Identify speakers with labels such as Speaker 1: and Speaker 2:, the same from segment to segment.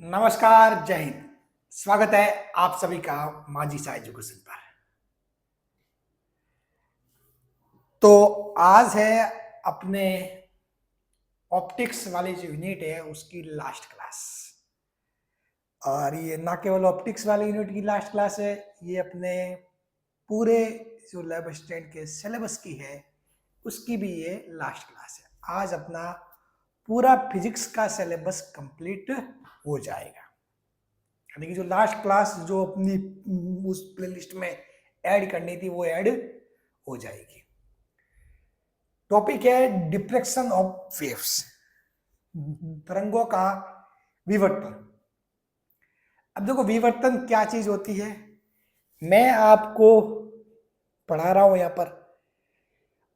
Speaker 1: नमस्कार, जय हिंद। स्वागत है आप सभी का माजी सा एजुकेशन पर। तो आज है अपने ऑप्टिक्स वाली जो यूनिट है उसकी लास्ट क्लास। और ये ना केवल ऑप्टिक्स वाली यूनिट की लास्ट क्लास है, ये अपने पूरे जो लैब स्टैंड के सिलेबस की है उसकी भी ये लास्ट क्लास है। आज अपना पूरा फिजिक्स का सिलेबस कंप्लीट हो जाएगा, यानी कि जो लास्ट क्लास जो अपनी उस प्लेलिस्ट में ऐड करनी थी वो ऐड हो जाएगी। टॉपिक है डिफ्रेक्शन ऑफ वेव्स, तरंगों का विवर्तन। अब देखो, विवर्तन क्या चीज होती है, मैं आपको पढ़ा रहा हूं यहां पर,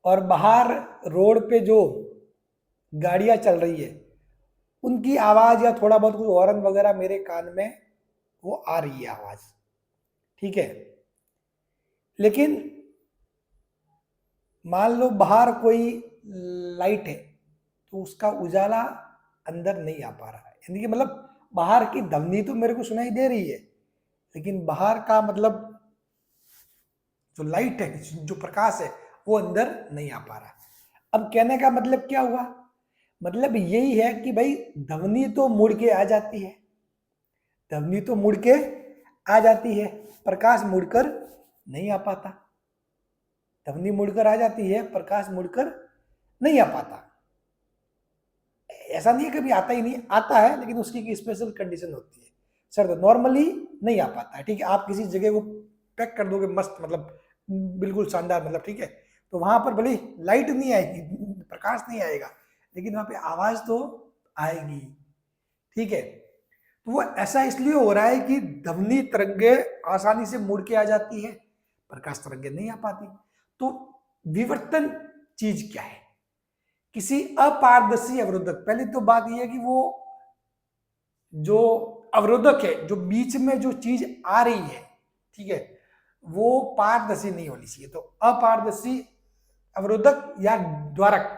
Speaker 1: और बाहर रोड पे जो गाड़ियां चल रही है उनकी आवाज या थोड़ा बहुत कुछ हॉर्न वगैरह मेरे कान में वो आ रही है आवाज, ठीक है। लेकिन मान लो बाहर कोई लाइट है तो उसका उजाला अंदर नहीं आ पा रहा है, यानी कि मतलब बाहर की ध्वनि तो मेरे को सुनाई दे रही है, लेकिन बाहर का मतलब जो लाइट है, जो प्रकाश है, वो अंदर नहीं आ पा रहा। अब कहने का मतलब क्या हुआ, मतलब यही है कि भाई ध्वनि तो मुड़ के आ जाती है, ध्वनि तो मुड़ के आ जाती है, प्रकाश मुड़कर नहीं आ पाता। ध्वनि मुड़कर आ जाती है, प्रकाश मुड़कर नहीं आ पाता। ऐसा नहीं है कभी आता ही नहीं, आता है, लेकिन उसकी एक स्पेशल कंडीशन होती है। सर तो नॉर्मली नहीं आ पाता है, ठीक है। आप किसी जगह को पैक कर दोगे मस्त, मतलब बिल्कुल शानदार, मतलब ठीक है, तो वहां पर भले लाइट नहीं आएगी, प्रकाश नहीं आएगा, लेकिन वहां पे आवाज तो आएगी, ठीक है। तो वो ऐसा इसलिए हो रहा है कि ध्वनि तरंगे आसानी से मुड़ के आ जाती है, प्रकाश तरंगे नहीं आ पाती। तो विवर्तन चीज क्या है, किसी अपारदर्शी अवरोधक, पहले तो बात यह है कि वो जो अवरोधक है, जो बीच में जो चीज आ रही है, ठीक है, वो पारदर्शी नहीं होनी चाहिए। तो अपारदर्शी अवरोधक या द्वारक,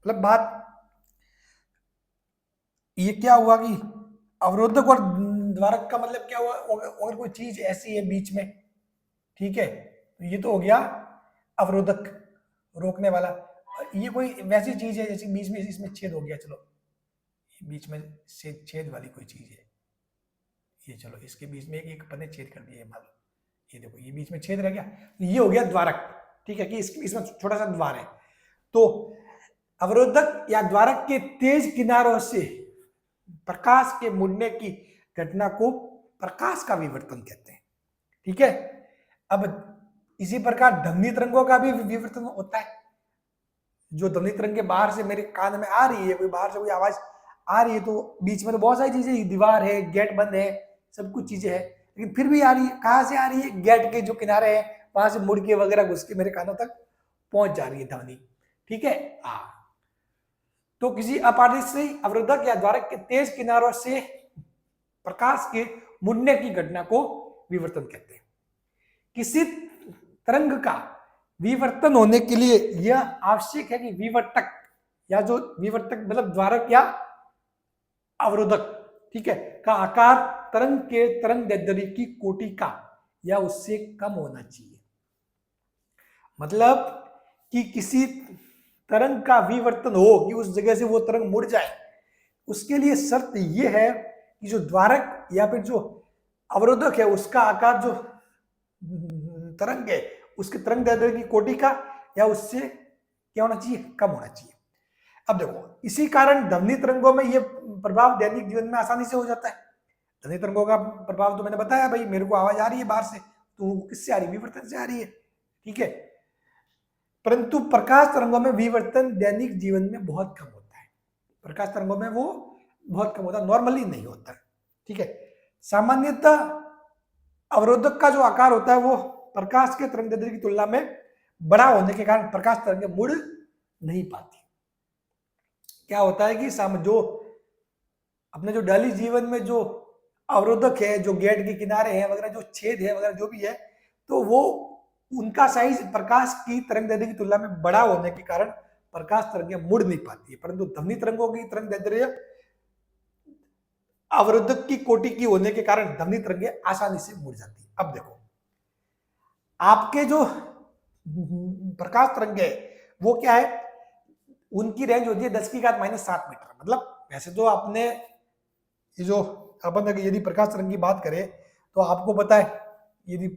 Speaker 1: मतलब बात ये क्या हुआ कि अवरोधक और द्वारक का मतलब क्या हुआ, अगर कोई चीज ऐसी है बीच में, ठीक है, तो ये तो हो गया अवरोधक, रोकने वाला। ये कोई वैसी चीज है जैसे बीच में इसमें छेद हो गया, चलो बीच में से छेद वाली कोई चीज है, ये चलो इसके बीच में एक पन्ने छेद कर दिए, मान लो ये देखो ये बीच में छेद रह गया, तो ये हो गया द्वारक, ठीक है, कि इसमें छोटा सा द्वार है। तो अवरोधक या द्वारक के तेज किनारों से प्रकाश के मुड़ने की घटना को प्रकाश का विवर्तन कहते हैं, ठीक है। अब इसी प्रकार ध्वनि तरंगों का भी विवर्तन होता है। जो ध्वनि तरंगे बाहर से मेरे कान में आ रही है, कोई बाहर से कोई आवाज आ रही है, तो बीच में तो बहुत सारी चीजें, दीवार है, गेट बंद है, सब कुछ चीजें हैं, लेकिन फिर भी आ रही है। कहां से आ रही है, गेट के जो किनारे हैं वहां से मुड़ के वगैरह घुस के मेरे कानों तक पहुंच जा रही है ध्वनि, ठीक है। तो किसी अपारदर्शी अवरोधक या द्वारक के तेज किनारों से प्रकाश के मुड़ने की घटना को विवर्तन कहते हैं। किसी तरंग का विवर्तन होने के लिए यह आवश्यक है कि विवर्तक या जो विवर्तक मतलब द्वारक या अवरोधक, ठीक है, का आकार तरंग के तरंग दैर्ध्य की कोटि का या उससे कम होना चाहिए। मतलब कि किसी तरंग का विवर्तन हो, कि उस जगह से वो तरंग मुड़ जाए, उसके लिए शर्त यह है कि जो द्वारक या फिर जो अवरोधक है उसका आकार जो तरंग है उसके तरंग दैर्ध्य की कोटि का या उससे क्या होना चाहिए, कम होना चाहिए। अब देखो, इसी कारण ध्वनि तरंगों में यह प्रभाव दैनिक जीवन में आसानी से हो जाता है। ध्वनि तरंगों का प्रभाव तो मैंने बताया, भाई मेरे को आवाज आ रही है बाहर से, तो किससे आ रही है, विवर्तन से आ रही है, ठीक है। परंतु प्रकाश तरंगों में विवर्तन दैनिक जीवन में बहुत कम होता है। प्रकाश तरंगों में वो बहुत कम होता है, नॉर्मली नहीं होता, ठीक है। सामान्यतः अवरोधक का जो आकार होता है वो प्रकाश के तरंग दैर्ध्य की तुलना में बड़ा होने के कारण प्रकाश तरंगे मुड़ नहीं पाती। क्या होता है कि जो अपने जो डेली जीवन में जो अवरोधक है, जो गेट के किनारे हैं वगैरह, जो छेद है वगैरह जो भी है, तो वो उनका साइज प्रकाश की तरंग दैर्ध्य की तुलना में बड़ा होने के कारण प्रकाश तरंगे मुड़ नहीं पाती है। परंतु ध्वनि तरंगों की तरंग दैर्ध्य अवरोधक की कोटि की होने के कारण ध्वनि तरंगें आसानी से मुड़ जाती है। अब देखो आपके जो प्रकाश तरंगे वो क्या है, उनकी रेंज होती है 10⁻⁷ मीटर। मतलब वैसे तो आपने ये जो अपन अगर यदि प्रकाश तरंग की बात करें तो आपको पता है, यदि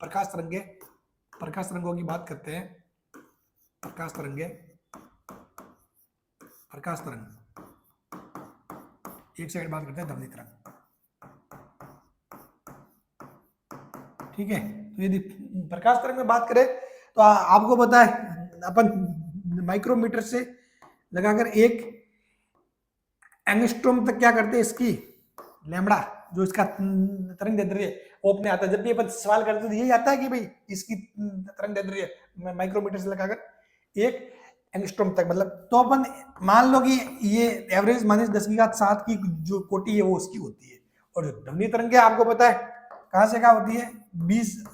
Speaker 1: प्रकाश तरंगों की बात करते हैं, प्रकाश तरंग, एक सेकंड बात करते हैं ध्वनि तरंग, ठीक है। तो यदि प्रकाश तरंग में बात करें तो आपको पता है अपन माइक्रोमीटर से लगाकर 1 एंगस्ट्रॉम तक क्या करते हैं, इसकी लैम्बडा जो इसका तरंग दैर्ध्य है वो अपने आता है। जब भी अपन सवाल करते हैं तो यही आता है कि भाई इसकी तरंग दैर्ध्य माइक्रोमीटर से लगाकर 1 एंगस्ट्रॉम तक, मतलब तो अपन मान लो कि ये एवरेज माइनस 10⁻⁷ की जो कोटि है वो उसकी होती है। और जो ध्वनि तरंगें आपको पता है कहां से कहां होती है, 20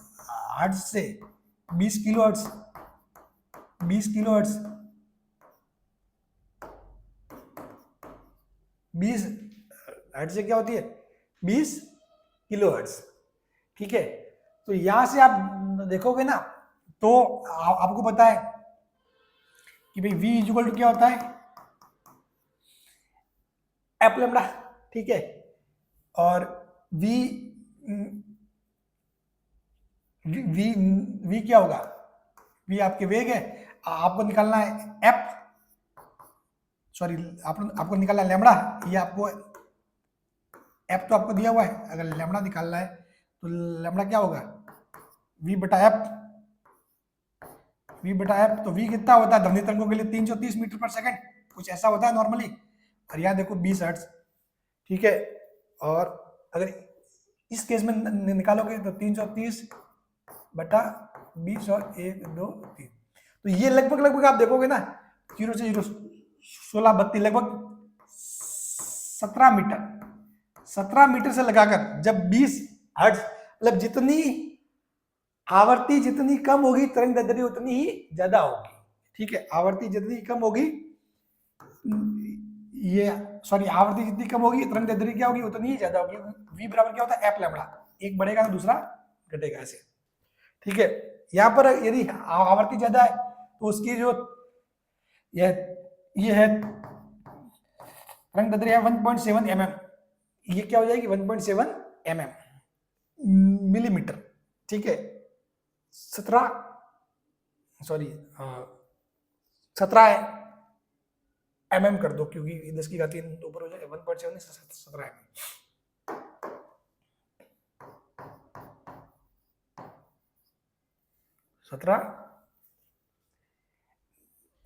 Speaker 1: हर्ट्ज से 20 kilo hertz, 20 kilo hertz, 20 hertz से क्या होती है, 20 किलो हर्ट्ज, ठीक है। तो यहां से आप देखोगे ना तो आपको पता है कि भाई V इक्वल टू क्या होता है, एफ लैम्बडा, ठीक है। और V V V क्या होगा, V आपके वेग है, आपको निकालना है एफ, सॉरी आपको निकालना है लैम्बडा, ये आपको एफ तो आपको दिया हुआ है, अगर लैम्बडा निकालना है तो लैम्बडा क्या होगा, V बटा एफ, तो V कितना होता है ध्वनि तरंगों के लिए 330 मीटर पर सेकंड, कुछ ऐसा होता है नॉर्मली। और यहाँ देखो 20 हर्ट्ज, ठीक है। और अगर इस केस में निकालोगे तो 330 बटा 20 और 1 2 3, तो ये लगभग आप देखोगे ना 0 से 0 16 32 लगभग 17 मीटर से लगाकर जब 20 हर्ट्ज, मतलब जितनी आवर्ती जितनी कम होगी तरंग दैर्ध्य उतनी ही ज्यादा होगी, ठीक है। आवर्ती जितनी कम होगी, ये सॉरी आवर्ती जितनी कम होगी तरंग दैर्ध्य क्या होगी उतनी ही ज्यादा होगी। V बराबर क्या होता है एफ लैम्बडा, एक बढ़ेगा तो दूसरा घटेगा ऐसे, ठीक है। यहाँ पर यदि आवर्ती ज्यादा है तो उसकी जो ये है तरंग दैर्ध्य 1.7 mm, ये क्या हो जाएगी 1.7 mm मिलीमीटर, ठीक है। 17 mm कर दो क्योंकि 10⁻³ ऊपर हो जाए, 1.7 17 mm, 17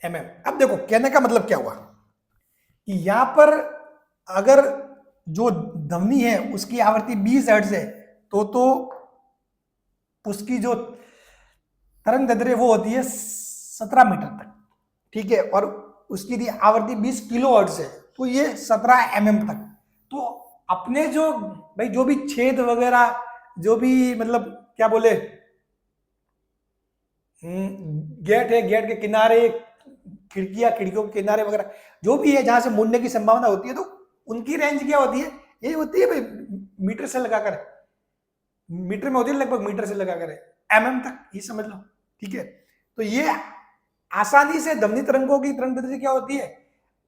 Speaker 1: mm। अब देखो कहने का मतलब क्या हुआ कि यहां पर अगर जो ध्वनि है उसकी आवृत्ति 20 हर्ट्ज है तो उसकी जो तरंग दैर्ध्य वो होती है 17 मीटर तक, ठीक है। और उसकी यदि आवृत्ति 20 किलो हर्ट्ज है तो ये 17 mm तक। तो अपने जो भाई जो भी छेद वगैरह जो भी मतलब क्या बोले गेट है, गेट के किनारे खिड़कियों के किनारे वगैरह जो भी है जहां से मुड़ने की संभावना होती है तो उनकी रेंज क्या होती है, ये होती है भाई मीटर से लगाकर, मीटर में होती है लगभग मीटर से लगाकर mm तक, ये समझ लो, ठीक है। तो ये आसानी से ध्वनि तरंगों की तरंग दैर्ध्य क्या होती है,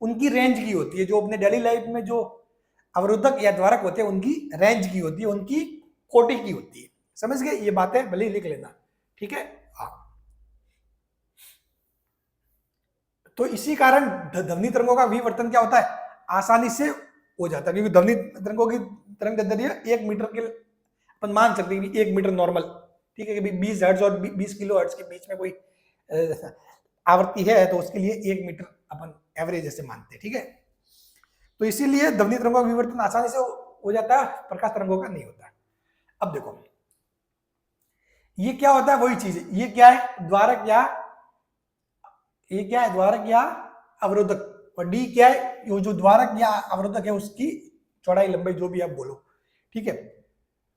Speaker 1: उनकी रेंज की होती है, जो अपने डेली लाइफ में जो अवरोधक या द्वारक होते हैं उनकी रेंज की होती है, उनकी कोटि की होती है। समझ गए, ये बातें भले ही लिख लेना, ठीक है। हाँ, तो इसी कारण ध्वनि तरंगों का विवर्तन क्या होता है, आसानी से हो जाता है, क्योंकि ध्वनि तरंगों की तरंग दैर्ध्य 1 मीटर के अपन मान सकते हैं कि 1 मीटर नॉर्मल, ठीक है। कि 20 हर्ट्ज और 20 किलो हर्ट्ज के बीच में कोई आवृत्ति है तो उसके लिए 1 मीटर अपन एवरेज ऐसे मानते हैं, ठीक है। तो इसीलिए ध्वनि तरंगों का विवर्तन आसानी से हो जाता है, प्रकाश तरंगों का नहीं होता। अब देखो ये क्या होता है, वही चीज है, ये क्या है द्वारक या ये क्या है द्वारक या अवरोधक, और डी क्या है, ये जो द्वारक या अवरोधक है उसकी चौड़ाई लंबाई जो भी आप बोलो, ठीक है।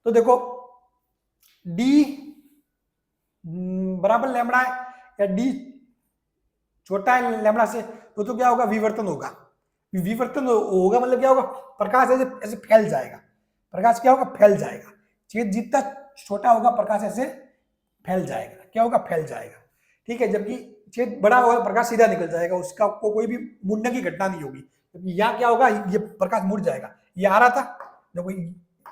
Speaker 1: तो देखो डी बराबर लैम्बडा है या डी छोटा है लैम्बडा से तो क्या होगा विवर्तन होगा, विवर्तन होगा मतलब क्या होगा, प्रकाश ऐसे ऐसे फैल जाएगा, प्रकाश क्या होगा, फैल जाएगा। छेद जितना छोटा होगा प्रकाश ऐसे फैल जाएगा, क्या होगा, फैल जाएगा। ठीक है, जबकि छेद बड़ा होगा प्रकाश सीधा निकल जाएगा, उसका कोई भी मुड़ने की घटना नहीं होगी। जबकि यहाँ क्या होगा, ये प्रकाश मुड़ जाएगा, ये आ रहा था, देखो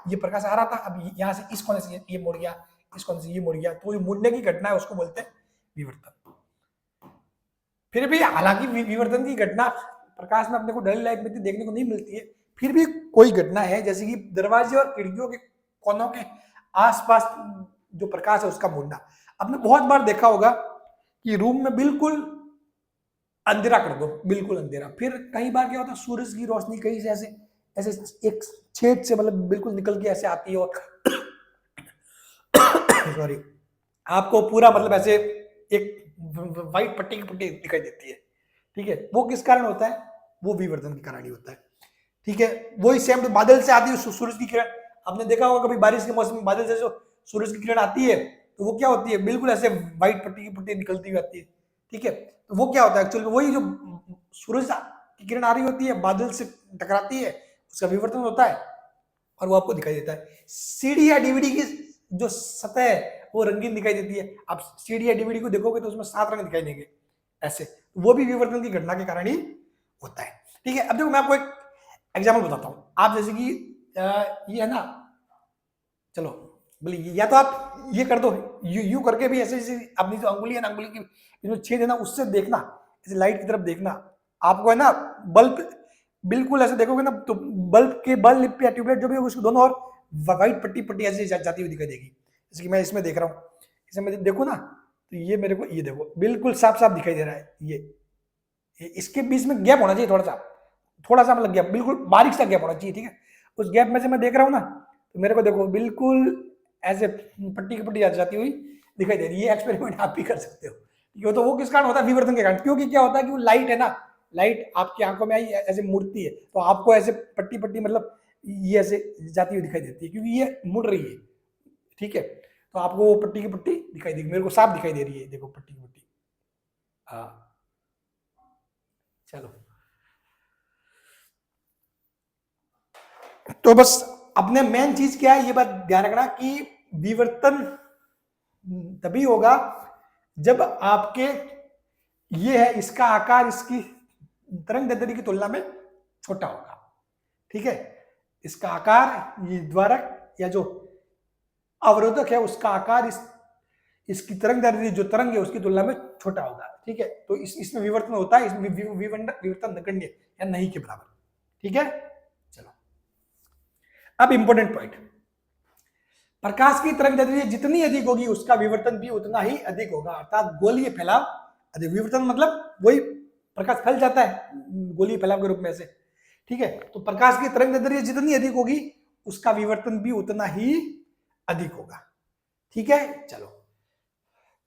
Speaker 1: ये प्रकाश आ रहा था, अब यहाँ से इस कोने से ये मुड़ गया, इस कोने से ये मुड़ गया, तो ये मुड़ने की घटना है, उसको बोलते हैं विवर्तन। फिर भी हालांकि विवर्तन की घटना प्रकाश में अपने को डेली लाइफ में देखने को नहीं मिलती है, फिर भी कोई घटना है, जैसे कि दरवाजे और खिड़कियों के कोनों के आसपास जो प्रकाश है उसका मुड़ना। आपने बहुत बार देखा होगा कि रूम में बिल्कुल अंधेरा कर दो, बिल्कुल अंधेरा, फिर कई बार क्या होता है, सूरज की रोशनी कहीं से ऐसे ऐसे एक छेद से मतलब बिल्कुल निकल के ऐसे आती है और सॉरी आपको पूरा मतलब ऐसे एक व्हाइट पट्टी की पट्टी दिखाई देती है। ठीक है, वो किस कारण होता है, वो विवर्तन के कारण ही होता है। ठीक है, वही सेम तो बादल से आती है सूरज की किरण, आपने देखा होगा कभी बारिश के मौसम में बादल से जो सूरज की किरण आती है तो वो क्या होती है, बिल्कुल ऐसे व्हाइट पट्टी की पट्टी निकलती हुई आती है। ठीक है, तो वो क्या होता है एक्चुअली, वही जो सूरज की किरण आ रही होती है बादल से टकराती है, उसका विवर्तन होता है और वो आपको दिखाई देता है। सीडी या डीवीडी की जो सतह है वो रंगीन दिखाई देती है, आप सीडी या डीवीडी को देखोगे तो उसमें 7 रंग दिखाई देंगे ऐसे, वो भी विवर्तन की घटना के कारण ही होता है। ठीक है, अब देखो मैं आपको एक एग्जाम्पल बताता हूं, आप जैसे कि ये है ना, चलो बोले या तो आप ये कर दो, यू करके भी ऐसे जैसे अपनी जो अंगुली है ना, अंगुली की जो छेद है ना उससे देखना, ऐसे लाइट की तरफ देखना, आपको है ना बल्ब बिल्कुल ऐसे देखोगे ना तो बल्ब के बल्ब या ट्यूबलाइट जो भी होगी उसको दोनों और व्हाइट पट्टी पट्टी ऐसे जाती हुई दिखाई देगी। जैसे कि मैं इसमें देख रहा हूँ, इसमें देखो ना तो ये मेरे को ये देखो बिल्कुल साफ साफ दिखाई दे रहा है, ये इसके बीच में गैप होना चाहिए, थोड़ा सा मतलब गैप, बिल्कुल बारीक सा गैप होना चाहिए। ठीक है, उस गैप में से मैं देख रहा हूँ ना तो मेरे को देखो बिल्कुल ऐसे पट्टी की पट्टी जाती हुई दिखाई दे रही है। एक्सपेरिमेंट आप भी कर सकते हो। ठीक तो वो किस कारण होता है, विवर्तन के कारण, क्योंकि क्या होता है कि वो लाइट है ना, लाइट आपकी आंखों में आई ऐसे मुड़ती है तो आपको ऐसे पट्टी पट्टी मतलब ये ऐसे जाती हुई दिखाई देती है क्योंकि ये मुड़ रही है। ठीक है, तो आपको वो पट्टी की पट्टी दिखाई देगी, मेरे को साफ दिखाई दे रही है, देखो पट्टी की पट्टी। हाँ चलो, तो बस अपने मेन चीज क्या है ये बात ध्यान रखना कि विवर्तन तभी होगा जब आपके ये है इसका आकार इसकी तरंग दैर्ध्य की तुलना में छोटा होगा। ठीक है, इसका आकार ये द्वारक या जो अवरोधक है उसका आकार इसकी तरंग दैर्ध्य जो तरंग है उसकी तुलना में छोटा होगा। ठीक है, तो इसमें विवर्तन होता है, इसमें विवर्तन नगण्य या नहीं के बराबर। ठीक है, चलो अब इंपॉर्टेंट पॉइंट, प्रकाश की तरंग दैर्ध्य जितनी अधिक होगी उसका विवर्तन भी उतना ही अधिक होगा, अर्थात गोलीय फैलाव अधिक। विवर्तन मतलब वही प्रकाश फैल जाता है गोलीय फैलाव के रूप में से। ठीक है, तो प्रकाश की तरंग दैर्ध्य जितनी अधिक होगी उसका विवर्तन भी उतना ही अधिक होगा। ठीक है, चलो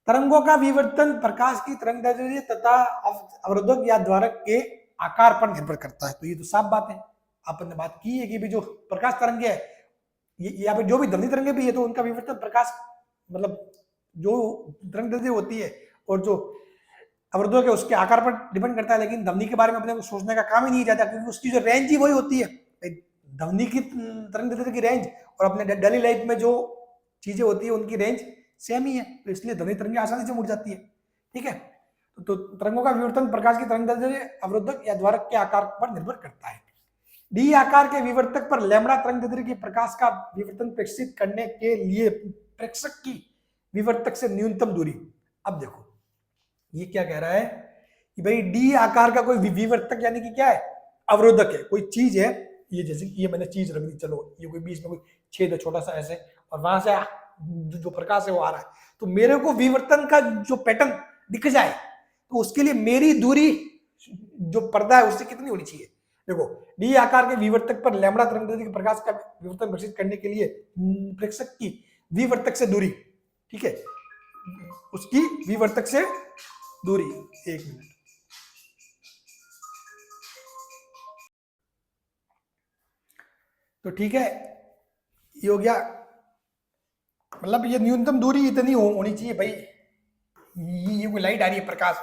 Speaker 1: तरंगों का विवर्तन प्रकाश की तरंग दैर्ध्य तथा अवरोधक या द्वारक के आकार पर निर्भर करता है। तो ये तो साफ बात है, आपने बात की है कि भी जो प्रकाश तरंग है यहाँ पे जो भी ध्वनि तरंगे भी है तो उनका विवर्तन प्रकाश मतलब जो तरंग दैर्ध्य होती है और जो अवरोधक है उसके आकार पर डिपेंड करता है। लेकिन ध्वनि के बारे में अपने को सोचने का काम ही नहीं जाता क्योंकि उसकी जो रेंज ही वही होती है, ध्वनि की तरंग दैर्ध्य की रेंज और अपने डेली लाइफ में जो चीजें होती है उनकी रेंज सेम ही है, तो इसलिए ध्वनि तरंगे आसानी से मुड़ जाती है। ठीक है, तो तरंगों का विवर्तन प्रकाश की तरंग दैर्ध्य अवरोधक या द्वारक के आकार पर निर्भर करता है। डी आकार के विवर्तक पर लैम्बडा तरंग दैर्ध्य के प्रकाश का विवर्तन प्रेषित करने के लिए प्रेक्षक की विवर्तक से न्यूनतम दूरी। अब देखो ये क्या कह रहा है कि भाई डी आकार का कोई विवर्तक यानी कि क्या है, अवरोधक है, कोई चीज है, ये जैसे ये मैंने चीज रख दी, चलो ये कोई बीच में कोई छेद है छोटा सा ऐसे और वहां से जो प्रकाश है वो आ रहा है, तो मेरे को विवर्तन का जो पैटर्न दिख जाए तो उसके लिए मेरी दूरी जो पर्दा है उससे कितनी होनी चाहिए। देखो डी आकार के विवर्तक पर लैम्बडा तरंग दैर्ध्य के प्रकाश का विवर्तन प्रेषित करने के लिए प्रेक्षक की विवर्तक से दूरी, ठीक है, उसकी विवर्तक से दूरी, एक मिनट, तो ठीक है ये हो गया, मतलब ये न्यूनतम दूरी इतनी होनी चाहिए भाई। ये कोई लाइट आ रही है प्रकाश,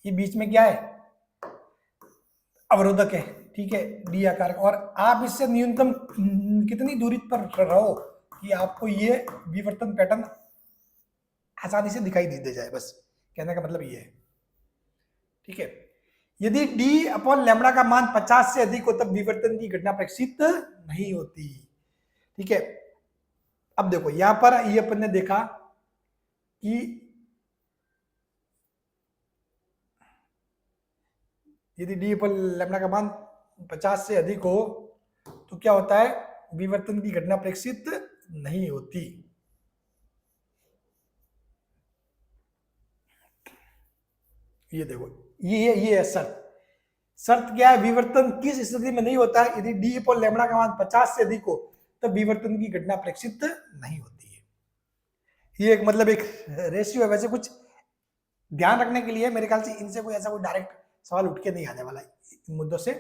Speaker 1: ये बीच में क्या है अवरोधक है, ठीक है, डी आकार का, और आप इससे न्यूनतम कितनी दूरी पर रहो कि आपको ये विवर्तन पैटर्न आसानी से दिखाई दे जाए, बस कहने का मतलब ये है। ठीक है, यदि डी अपॉन लैम्बडा का मान 50 से अधिक हो तब विवर्तन की घटना प्रदर्शित नहीं होती। ठीक है, अब देखो यहां पर ये अपन ने देखा कि यदि डी अपॉन लैम्बडा का मान 50 से अधिक हो तो क्या होता है, विवर्तन की घटना प्रदर्शित नहीं होती। ये देखो, ये है शर्त। शर्त क्या है, विवर्तन किस स्थिति में नहीं होता है, यदि डी अपॉन लैम्बडा का मान 50 से अधिक हो तब विवर्तन की घटना प्रदर्शित नहीं होती है। ये एक मतलब एक रेशियो है, वैसे कुछ ध्यान रखने के लिए मेरे ख्याल से इनसे कोई ऐसा कोई डायरेक्ट सवाल उठ के नहीं आने वाला इन मुद्दों से।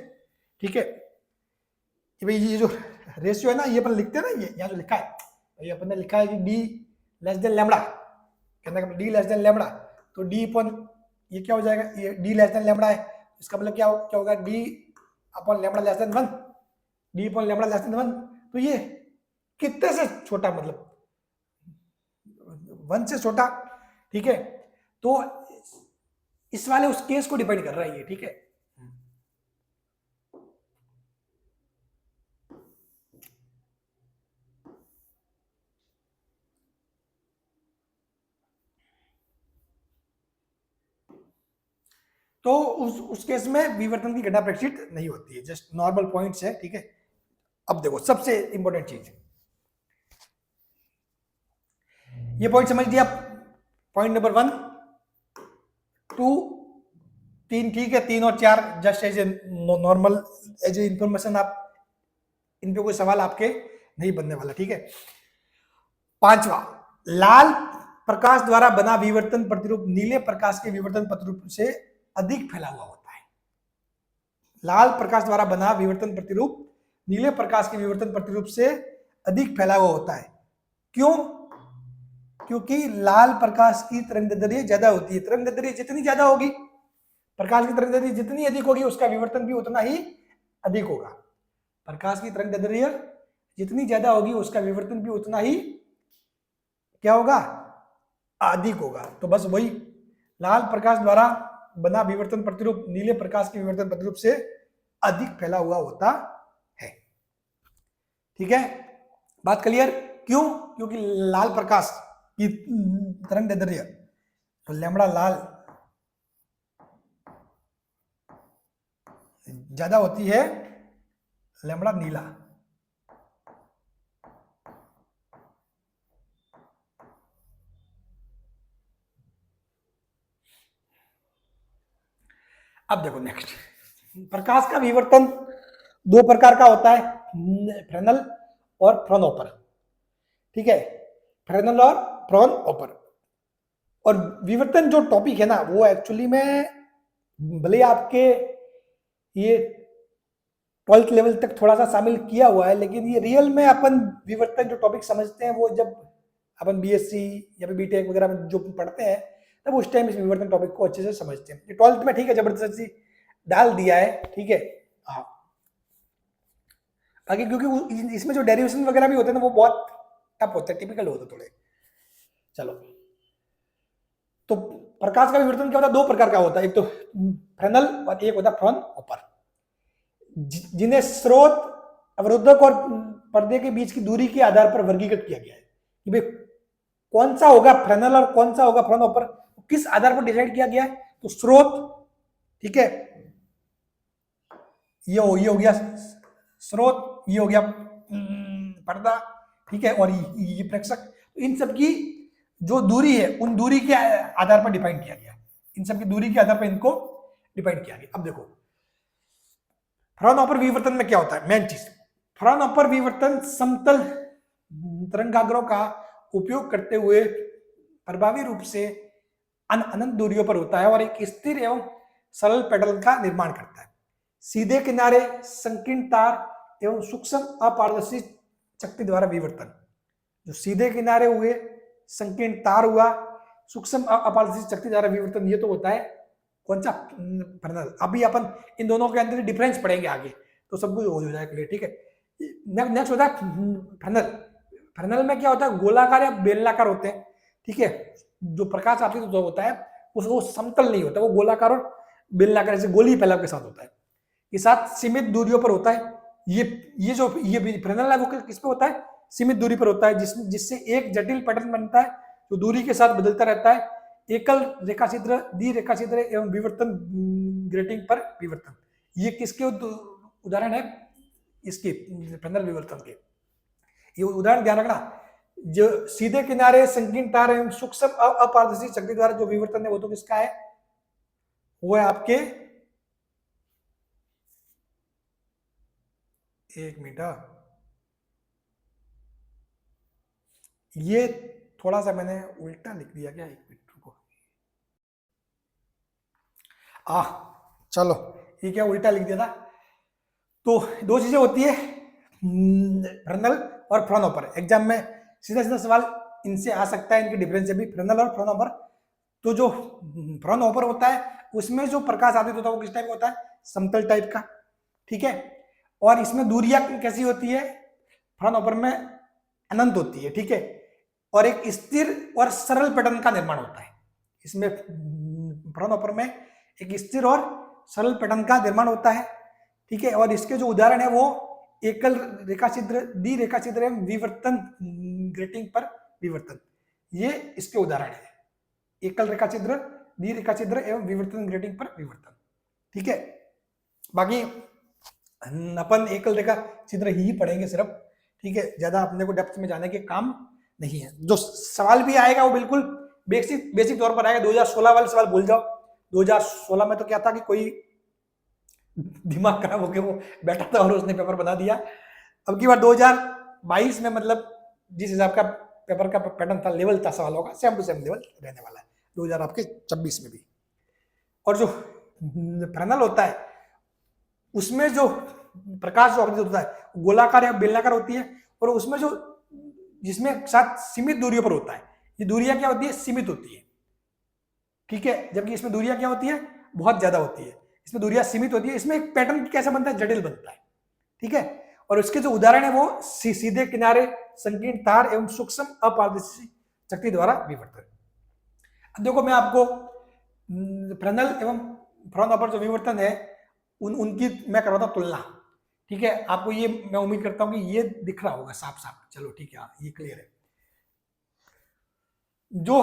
Speaker 1: ठीक है, कि भाई ये जो रेशियो है ना, ये अपन लिखते हैं ना, ये यहाँ जो लिखा है, ये अपन ने लिखा है कि डी लेस देन लैम्बडा, कहने का डी लेस देन लैम्बडा, तो डी अपॉन ये क्या हो जाएगा, ये डी लेस देन लैम्बडा है, इसका मतलब क्या होगा, D upon lambda less than 1, D upon lambda less than 1, तो ये कितने से छोटा, मतलब 1 से छोटा। ठीक है, तो इस वाले उस केस को डिपेंड कर रहा है ये। ठीक है, तो उस केस में विवर्तन की घटना प्रदर्शित नहीं होती है, जस्ट नॉर्मल पॉइंट्स है। ठीक है, अब देखो सबसे इंपॉर्टेंट चीज, ये पॉइंट समझ लिया, पॉइंट नंबर 1, 2, 3, ठीक है, 3 और 4 just as a normal as a information, आप इन पे कोई सवाल आपके नहीं बनने वाला। ठीक है, 5वां, लाल प्रकाश द्वारा बना विवर्तन प्रतिरूप नीले प्रकाश के विवर्तन प्रतिरूप से अधिक फैला हुआ होता है। लाल प्रकाश द्वारा बना विवर्तन प्रतिरूप नीले प्रकाश के विवर्तन प्रतिरूप से अधिक फैला हुआ होता है। क्यों? क्योंकि लाल प्रकाश की तरंगदैर्ध्य ज्यादा होती है। तरंगदैर्ध्य जितनी ज्यादा होगी, प्रकाश की तरंगदैर्ध्य जितनी अधिक होगी, उसका विवर्तन भी उतना ही अधिक होगा। प्रकाश की तरंगदैर्ध्य जितनी ज्यादा होगी, उसका विवर्तन भी उतना ही क्या होगा, अधिक होगा। तो बस वही, लाल प्रकाश द्वारा बना विवर्तन प्रतिरूप नीले प्रकाश के विवर्तन प्रतिरूप से अधिक फैला हुआ होता है। ठीक है, बात क्लियर? क्यों? क्योंकि लाल प्रकाश की तरंगदैर्ध्य, तो लैम्बडा लाल ज्यादा होती है, लैम्बडा नीला। अब देखो नेक्स्ट, प्रकाश का विवर्तन 2 प्रकार का होता है, फ्रेनल और फ्रॉनहोफर। ठीक है, फ्रेनल और फ्रॉनहोफर। और विवर्तन जो टॉपिक है ना, वो एक्चुअली में भले आपके ये 12th लेवल तक थोड़ा सा शामिल किया हुआ है, लेकिन ये रियल में अपन विवर्तन जो टॉपिक समझते हैं वो जब अपन बीएससी या फिर बीटेक वगैरह में जो पढ़ते हैं, तब उस टाइम इस विवर्तन टॉपिक को अच्छे से समझते हैं। 12th में ठीक है जबरदस्ती डाल दिया है, ठीक है। हाँ, बाकी क्योंकि इसमें जो डेरिवेशन वगैरह भी होते हैं ना, वो बहुत टफ होते हैं, टिपिकल होते हैं थोड़े। चलो, तो प्रकाश का विवर्तन क्या होता है? 2 प्रकार का होता है, एक तो फ्रेनल और एक होता है फ्रॉनहोफर, जिन्हें स्रोत, अवरोधक और पर्दे के बीच की दूरी के आधार पर वर्गीकृत किया गया है कि भाई कौन सा होगा फ्रेनल और कौन सा होगा फ्रॉनहोफर, किस आधार पर डिसाइड किया गया है? तो स्रोत, ठीक है, ये हो गया स्रोत, ये हो गया पर्दा, ठीक है, और ये प्रेक्षक। इन सब की जो दूरी है, उन दूरी के आधार पर डिफाइन किया गया, इन सब की दूरी के आधार पर इनको डिफाइन किया गया। अब देखो फ्रॉनहोफर विवर्तन में क्या होता है, मेन चीज, फ्रॉनहोफर विवर्तन समतल तरंगाग्रों का उपयोग करते हुए प्रभावी रूप से अनंत दूरियों पर होता है और एक स्थिर एवं सरल पैटर्न का निर्माण करता है। सीधे किनारे, संकीर्ण तार एवं सूक्ष्म अपारदर्शी शक्ति द्वारा विवर्तन, जो सीधे किनारे हुए, संकीर्ण तार हुआ, सूक्ष्म अपारदर्शी शक्ति द्वारा विवर्तन, ये तो होता है कौन सा? फ्रेनल। अभी अपन इन दोनों के अंदर डिफरेंस पढ़ेंगे आगे, तो सब कुछ हो जाएगा क्लियर, ठीक है। नेक्स्ट होता है फ्रेनेल। फ्रेनेल में क्या होता है, गोलाकार या बेलनाकार होते हैं, ठीक है। जो प्रकाश आपतित जो होता है वो समतल नहीं होता, वो गोलाकार और बेलनाकार जैसे गोली फैलाव के साथ होता है, के साथ सीमित दूरियों पर होता है। ये जो ये फ्रेनेल है वो किस पे होता है, सीमित दूरी पर होता है, जिससे एक जटिल पैटर्न बनता है जो दूरी के साथ बदलता रहता है। एकल रेखा छिद्र, द्वि रेखा छिद्र एवं विवर्तन ग्रेटिंग पर विवर्तन, ये किसके उदाहरण है, इसके फ्रेनेल विवर्तन के। ये उदाहरण ध्यान रखना, जो सीधे किनारे संकीर्ण तार एवं सूक्ष्म अपारदर्शी शक्ति द्वारा जो विवर्तन है वो तो किसका है, वो है आपके, एक मिनट, ये थोड़ा सा मैंने उल्टा लिख दिया क्या, एक मिनट रुको। चलो ये क्या उल्टा लिख दिया था। तो दो चीजें होती है, फ्रेनेल और फ्राउनहोफर। एग्जाम में सीधा सीधा सवाल इनसे आ सकता है, इनकी डिफरेंस भी, फ्रेनेल और फ्राउनहोफर। तो जो फ्राउनहोफर होता है उसमें जो प्रकाश आपतित होता है वो किस टाइप का होता है, समतल टाइप का, ठीक है। और इसमें दूरियां कैसी होती है, फ्राउनहोफर में अनंत होती है, ठीक है। और एक स्थिर और सरल पैटर्न का निर्माण होता है इसमें, फ्राउनहोफर में एक स्थिर और सरल पैटर्न का निर्माण होता है, ठीक है। और इसके जो उदाहरण है वो एकल रेखा छिद्र, द्वि रेखा छिद्र एवं विवर्तन ग्रेटिंग पर विवर्तन, ये इसके उदाहरण है। एकल रेखा छिद्र, द्वि रेखा छिद्र एवं विवर्तन ग्रेटिंग पर विवर्तन, ठीक है। बाकी अपन एकल रेखा छिद्र ही पढ़ेंगे सिर्फ, ठीक है, ज्यादा अपने को डेप्थ में जाने के काम नहीं है। जो सवाल भी आएगा वो बिल्कुल बेसिक तौर पर आएगा। 2016 वाले सवाल भूल जाओ, 2016 में तो क्या था कि कोई दिमाग खराब हो गया, वो बैठा था और उसने पेपर बना दिया। अब की बार 2022 में मतलब जिस हिसाब का पेपर का पैटर्न था, लेवल था सवालों का, सेम टू सेम लेवल रहने वाला है 2026 में भी। और जो फ्रेनेल होता है उसमें जो प्रकाश जो आपतित होता है गोलाकार या बेलनाकार होती है, और उसमें जो जिसमें साथ सीमित दूरियों पर होता है, ये दूरियां क्या होती है, सीमित होती है, ठीक है। जबकि इसमें दूरियां क्या होती है, बहुत ज्यादा होती है। इसमें दूरियां सीमित होती है, इसमें एक पैटर्न कैसा बनता है, जटिल बनता है, ठीक है। और उसके जो उदाहरण है वो सीधे किनारे, संकीर्ण तार एवं सूक्ष्म अपारदर्शी शक्ति द्वारा विवर्तन। अब देखो मैं आपको फ्रेनेल एवं फ्राउनहोफर जो विवर्तन है उनकी मैं करवाता हूं तुलना, ठीक है। आपको ये मैं उम्मीद करता हूं कि ये दिख रहा होगा साफ साफ, चलो ठीक है, ये क्लियर है। जो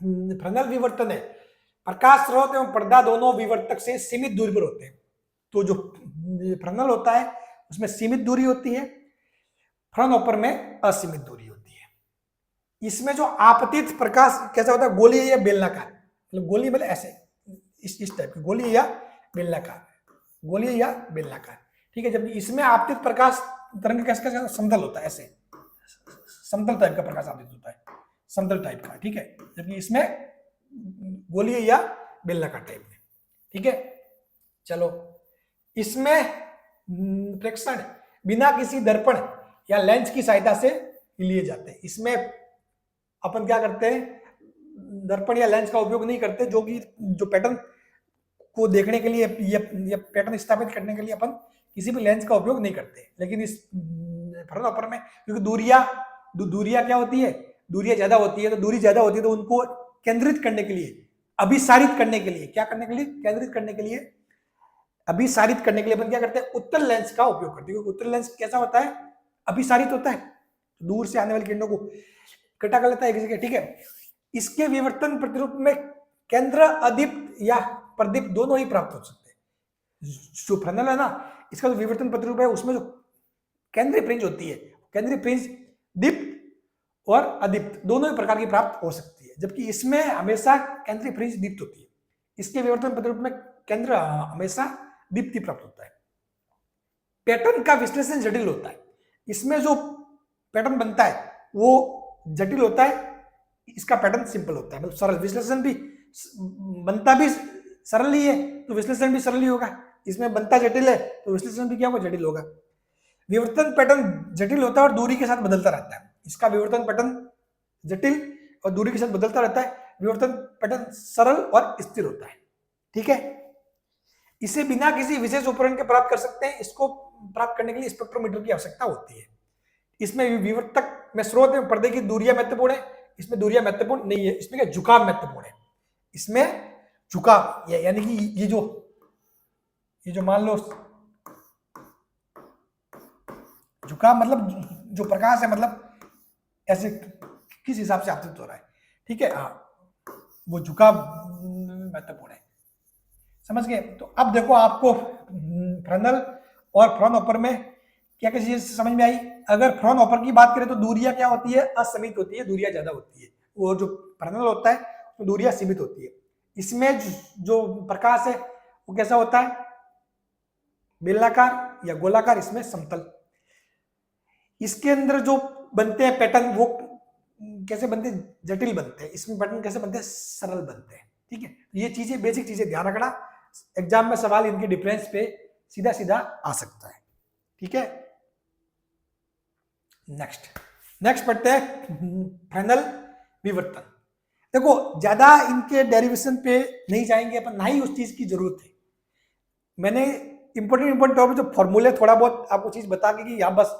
Speaker 1: फ्रेनेल विवर्तन है, प्रकाश स्रोत एवं पर्दा दोनों विवर्तक से सीमित दूरी पर होते हैं। तो जो फ्रेनेल होता है उसमें सीमित दूरी होती है, फ्राउनहोफर में असीमित दूरी होती है। इसमें जो आपतित प्रकाश कैसा होता है, गोलीय या बेलनाकार, मतलब गोली मतलब ऐसे इस टाइप की, गोलीय या बेलनाकार, गोलीय या बेलनाकार, ठीक है। जबकि इसमें आपतित प्रकाश तरंग कैसा समतल होता है, ऐसे समतल टाइप का प्रकाश आपतित होता है, समतल टाइप का, ठीक है। जबकि इसमें गोलीय या बेलनाकार टाइप में, ठीक है। चलो इसमें प्रेक्षण बिना किसी दर्पण या लेंस की सहायता से लिए जाते हैं। इसमें अपन क्या करते हैं, दर्पण या लेंस का उपयोग नहीं करते, जो कि जो पैटर्न को देखने के लिए या पैटर्न स्थापित करने के लिए अपन किसी भी लेंस का उपयोग नहीं करते। लेकिन इस फ्राउनहोफर में क्योंकि दूरियां क्या होती है, दूरियां ज्यादा होती है, तो दूरी ज्यादा होती है तो उनको केंद्रित करने के लिए, अभिसारित करने के लिए, क्या करने के लिए, केंद्रित करने के लिए, अभिसारित करने के लिए अपन क्या करते हैं, उत्तल लेंस का उपयोग करते हैं। क्योंकि उत्तल लेंस कैसा होता है, अभिसारित होता है, दूर से आने वाली किरणों को इकट्ठा कर लेता है एक जगह, ठीक है। इसके विवर्तन प्रतिरूप में केंद्र अदीप्त या प्रदीप्त दोनों ही प्राप्त हो सकते हैं। जो फ्रेनेल है ना, इसका जो विवर्तन प्रतिरूप है उसमें जो केंद्रीय फ्रिंज होती है, केंद्रीय फ्रिंज दीप्त और अदीप्त दोनों ही प्रकार की प्राप्त हो सकती है। जबकि इसमें हमेशा केंद्रीय फ्रिंज दीप्त होती है, इसके विवर्तन प्रतिरूप में केंद्र हमेशा दीप्ति प्राप्त होता है। पैटर्न का विश्लेषण जटिल होता है, इसमें जो पैटर्न बनता है वो जटिल होता है, इसका पैटर्न सिंपल होता है, मतलब सरल। विश्लेषण भी बनता भी सरल ही है तो विश्लेषण भी सरल ही होगा, इसमें बनता जटिल है तो विश्लेषण भी क्या होगा, जटिल होगा। विवर्तन पैटर्न जटिल होता है और दूरी के साथ बदलता रहता है, इसका विवर्तन पैटर्न जटिल और दूरी के साथ बदलता रहता है। विवर्तन पैटर्न सरल और स्थिर होता है, ठीक है। इसे बिना किसी विशेष उपकरण के प्राप्त कर सकते हैं। इसको प्राप्त करने के लिए स्पेक्ट्रोमीटर की आवश्यकता होती है। इसमें विवर्तक में स्रोत में पर्दे की दूरियां महत्वपूर्ण है, इसमें दूरियां महत्वपूर्ण नहीं है। इसमें क्या झुकाव महत्वपूर्ण है, इसमें झुकाव यानी कि ये जो मान लो झुकाव मतलब जो प्रकाश है, मतलब ऐसे किस हिसाब से आपतित हो रहा है, ठीक है, हाँ, वो झुकाव महत्वपूर्ण है। समझ गए? तो अब देखो आपको फ्रनल और फ्रॉनहोफर में क्या क्या चीजें समझ में आई। अगर फ्रॉनहोफर की बात करें तो दूरियां क्या होती है, असीमित होती है, दूरियां ज्यादा होती है। वो जो फ्रनल होता है तो दूरियां सीमित होती है। इसमें जो प्रकाश है वो कैसा होता है, बेलनाकार या गोलाकार, इसमें समतल। इसके अंदर जो बनते हैं पैटर्न वो कैसे बनते हैं, जटिल बनते हैं। इसमें पैटर्न कैसे बनते हैं, सरल बनते हैं। ठीक है, ये चीजें बेसिक चीजें ध्यान रखना, एग्जाम में सवाल इनके डिफरेंस पे सीधा सीधा आ सकता है। ठीक है, नेक्स्ट पढ़ते हैं फ्रेनेल विवर्तन। देखो ज्यादा इनके डेरिवेशन पे नहीं जाएंगे अपन, ना ही उस चीज की जरूरत है। मैंने इंपॉर्टेंट टॉपिक जो फॉर्मूले थोड़ा बहुत आपको चीज बता के कि यहाँ बस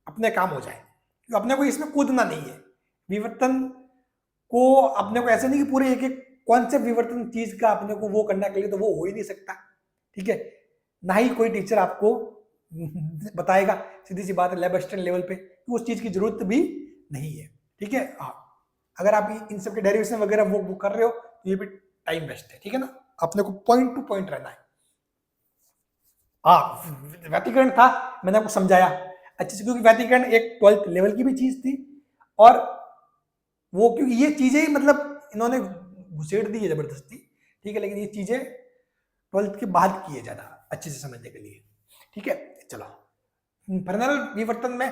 Speaker 1: अपने काम हो जाए, तो अपने को इसमें कूदना नहीं है। विवर्तन को अपने को ऐसे नहीं कि पूरे एक एक कॉन्सेप्ट विवर्तन चीज का अपने को वो करने के लिए, तो वो हो ही नहीं सकता। ठीक है, ना ही कोई टीचर आपको बताएगा, सीधी सी बात है, लैब असिस्टेंट लेवल पे तो उस चीज की जरूरत भी नहीं है। ठीक है, हाँ, अगर आप इन सब के डेरिवेशन वगैरह वो कर रहे हो तो ये भी टाइम वेस्ट है। ठीक है ना, अपने को पॉइंट टू पॉइंट रहना है। हाँ, व्यतिकरण था, मैंने आपको समझाया अच्छे से, क्योंकि व्यतिकरण एक 12th लेवल की भी चीज थी, और वो क्योंकि ये चीजें मतलब इन्होंने घुसेड़ दी है जबरदस्ती। ठीक है, लेकिन ये चीजें 12th के बाद की है ज्यादा अच्छे से समझने के लिए। ठीक है, चलो फ्रेनेल विवर्तन में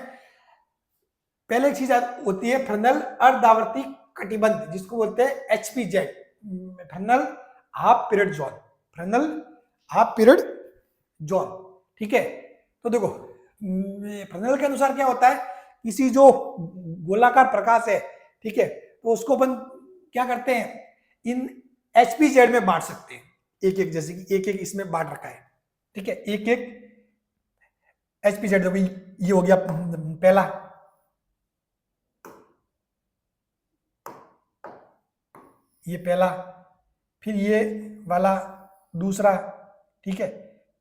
Speaker 1: पहले एक चीज होती है फ्रेनेल अर्धआवर्ती कटिबंध, जिसको बोलते हैं HPZ, Fresnel half period zone, Fresnel half period zone. ठीक है, तो देखो फ्रेनेल के अनुसार क्या होता है, किसी जो गोलाकार प्रकाश है, ठीक है, तो उसको अपन क्या करते हैं, इन HPZ में बांट सकते हैं, एक एक, जैसे कि एक एक इसमें बांट रखा है। ठीक है, एक एक HPZ, देखो ये हो गया पहला, ये पहला, फिर ये वाला दूसरा, ठीक है,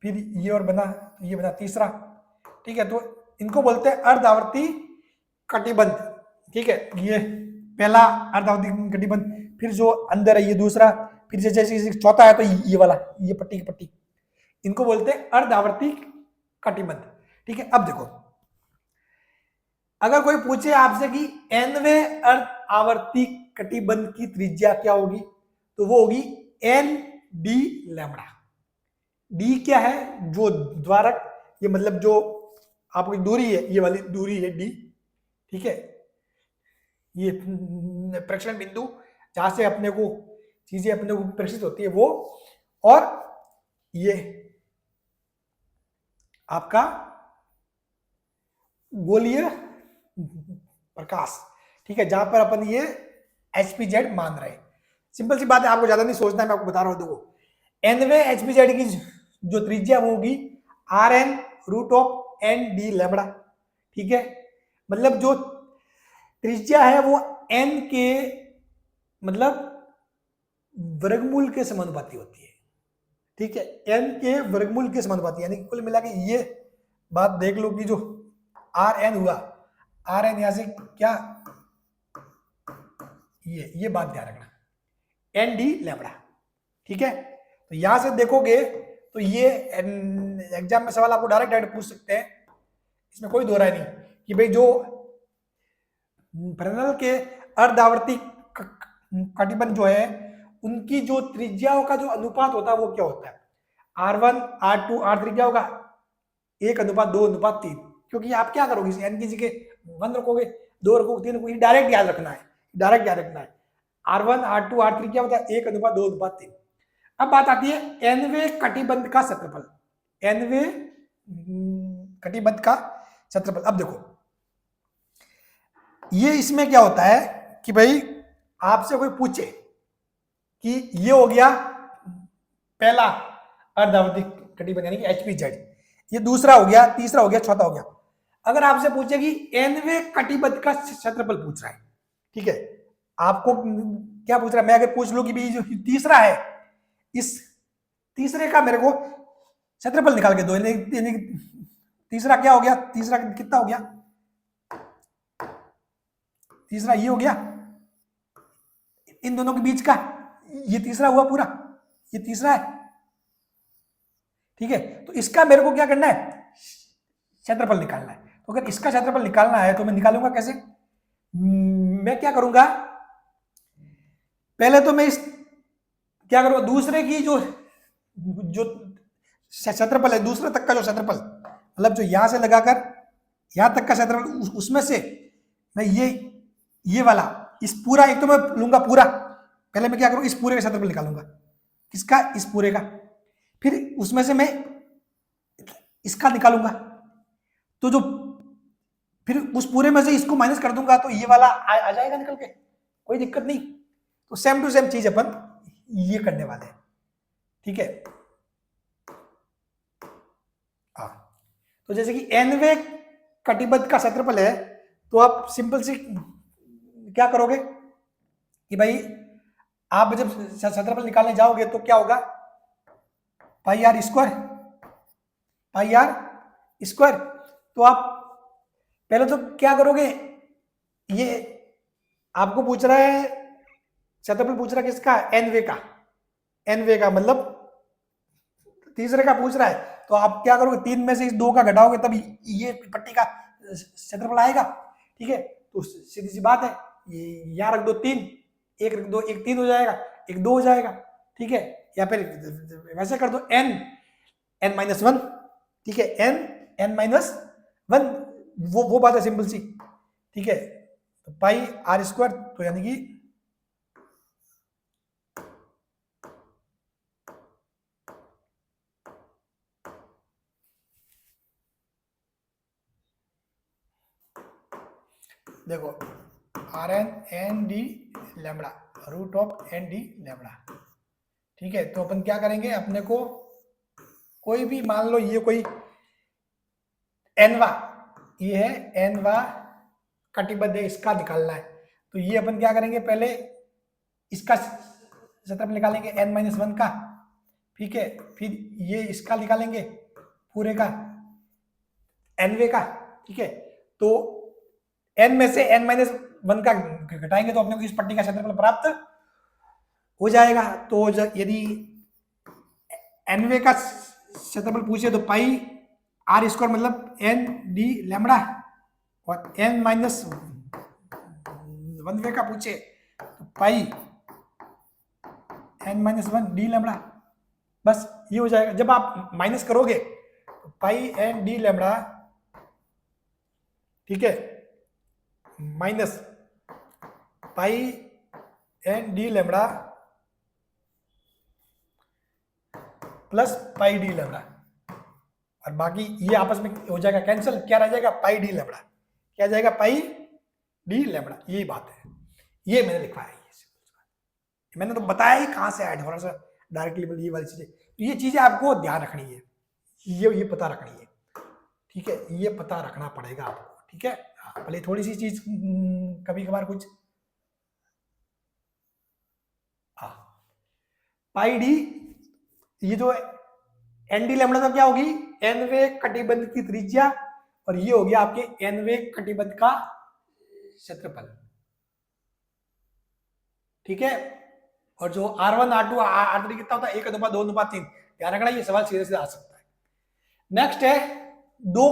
Speaker 1: फिर ये और बना, ये बना तीसरा। ठीक है, तो इनको बोलते हैं अर्धआवर्ती कटिबंध। ठीक है, ये पहला अर्धआवर्ती कटिबंध, फिर जो अंदर है ये दूसरा, फिर जैसे चौथा है तो ये वाला, ये पट्टी की पट्टी, इनको बोलते हैं अर्धआवर्ती कटिबंध। ठीक है, अब देखो अगर कोई पूछे आपसे कि nवें अर्धआवर्ती कटिबंध की त्रिज्या क्या होगी, तो वो होगी ND लैम्बडा। डी क्या है, जो द्वारक, ये मतलब जो आपकी दूरी है, ये वाली दूरी है डी। ठीक है, ये प्रेक्षण बिंदु जहां से अपने को चीजें अपने को प्रेषित होती है वो, और ये आपका गोलीय प्रकाश। ठीक है, जहां पर अपन ये HPZ मान रहे हैं। सिंपल सी बात है, आपको ज्यादा नहीं सोचना है, मैं आपको बता रहा हूं। देखो nवें HPZ की जो त्रिज्या होगी RN root of ND lambda. ठीक है, मतलब जो त्रिज्या है वो n के मतलब वर्गमूल के समानुपाती होती है। ठीक है, n के वर्गमूल के समानुपाती, यानी कुल मिला के ये बात देख लो कि जो RN हुआ, RN यहां से क्या, ये बात ध्यान रखना, ND लैम्बडा। ठीक है, तो यहां से देखोगे तो ये एग्जाम में सवाल आपको डायरेक्ट पूछ सकते हैं, इसमें कोई दो राय नहीं कि भाई जो फ्रेनेल के अर्धआवर्ती कटिबंध जो है उनकी जो त्रिज्याओं का जो अनुपात होता है वो क्या होता है, R1 R2 R3 क्या होगा, 1:2:3। क्योंकि आप क्या करोगे, एन की जगह 1 रखोगे, 2 रखोगे, 3 रखोगे, डायरेक्ट याद रखना है, डायरेक्ट याद रखना है। R1 R2 R3 क्या होता है, 1:2:3। अब बात आती है nवें कटिबंध का क्षेत्रफल, nवें कटिबंध का क्षेत्रफल। अब देखो ये इसमें क्या होता है कि भाई आपसे कोई पूछे कि ये हो गया पहला अर्धावर्ती कटिबंध यानी कि HPZ। ये दूसरा हो गया, तीसरा हो गया, चौथा हो गया। अगर आपसे पूछे कि nवें कटिबंध का क्षेत्रफल पूछ रहा है, ठीक है, आपको क्या पूछ रहा है, मैं अगर पूछ लूं कि भाई जो तीसरा है, इस तीसरे का मेरे को क्षेत्रफल निकाल के दो, यानी तीसरा क्या हो गया, तीसरा कितना हो गया, तीसरा ये हो गया इन दोनों के बीच का, ये तीसरा हुआ पूरा, ये तीसरा है, ठीक है। तो इसका मेरे को क्या करना है, क्षेत्रफल निकालना है। तो अगर इसका क्षेत्रफल निकालना है तो मैं निकालूंगा कैसे, मैं क्या करूंगा, पहले तो मैं इस क्या करूंगा, दूसरे की जो जो क्षेत्रफल है, दूसरे तक का जो क्षेत्रफल, मतलब जो यहां से लगाकर यहां तक का क्षेत्रफल, उसमें से मैं ये वाला इस पूरा, एक तो मैं लूंगा पूरा, पहले मैं क्या करूंगा, इस पूरे का क्षेत्रफल निकालूंगा, किसका, इस पूरे का, फिर उसमें से मैं इसका निकालूंगा, तो जो फिर उस पूरे में से इसको माइनस कर दूंगा तो ये वाला आ जाएगा निकल के, कोई दिक्कत नहीं। तो सेम टू सेम चीज अपन ये करने वाले हैं, ठीक है। तो जैसे कि nवें कटिबंध का क्षेत्रफल है, तो आप सिंपल सी क्या करोगे कि भाई आप जब क्षेत्रफल निकालने जाओगे तो क्या होगा, pi R square, pi R square. तो आप पहले तो क्या करोगे, ये आपको पूछ रहा है क्षेत्रफल, पूछ रहा है किसका, nवें का, nवें का मतलब तीसरे का पूछ रहा है, तो आप क्या करोगे, 3 में से इस 2 का घटाओगे तब ये पट्टी का क्षेत्रफल आएगा, ठीक है। तो सीधी सी बात है, ये यहाँ रख दो 3, एक रख दो, एक 3 हो जाएगा, एक 2 हो जाएगा, ठीक है। या फिर वैसे कर दो n-1, ठीक है, n-1, वो बात है सिंपल सी, ठीक है। तो पाई आर स्क्वायर, तो यानी कि देखो R N D lambda root of N D lambda, ठीक है। तो अपन क्या करेंगे, अपने को कोई भी मान लो ये कोई एनवा, ये है एनवा कटिबद्ध है, इसका निकालना है। तो ये अपन क्या करेंगे, पहले इसका क्षेत्रफल निकालेंगे n-1 का, ठीक है। फिर ये इसका निकालेंगे पूरे का, nवे का, ठीक है। तो n में से n-1 का घटाएंगे तो अपने को इस पट्टी का क्षेत्रफल प्राप्त हो जाएगा। तो यदि nवे का क्षेत्रफल पूछे तो पाई आर स्क्वायर मतलब एन डी लैम्बडा, और n-1 का पूछे तो पाई n-1 डी लैम्बडा, बस ये हो जाएगा। जब आप माइनस करोगे तो पाई एन डी लैम्बडा, ठीक है, minus pi N D lambda plus pi D lambda, और बाकी ये आपस में हो जाएगा कैंसिल, क्या रह जाएगा, पाई डी लैम्बडा, क्या जाएगा, पाई डी लैम्बडा। यही बात है, ये मैंने लिखवाया है, मैंने तो बताया ही कहां से ऐड, थोड़ा सा डायरेक्टली ये वाली चीजें, तो ये चीजें आपको ध्यान रखनी है, ये पता रखनी है, ठीक है, ये पता रखना पड़ेगा आपको, ठीक है। भले थोड़ी सी चीज कभी कभार कुछ, हाँ, पाई डी, ये जो एन डी लैम्बडा तो क्या होगी, nवे कटिबंध की त्रिज्या, और ये हो गया आपके nवे कटिबंध का क्षेत्रफल, ठीक है। और जो R1 R2 R3 कितना होता है, 1:2:3, ध्यान रखना, ये सवाल सीधे सीधे आ सकता है। नेक्स्ट है, दो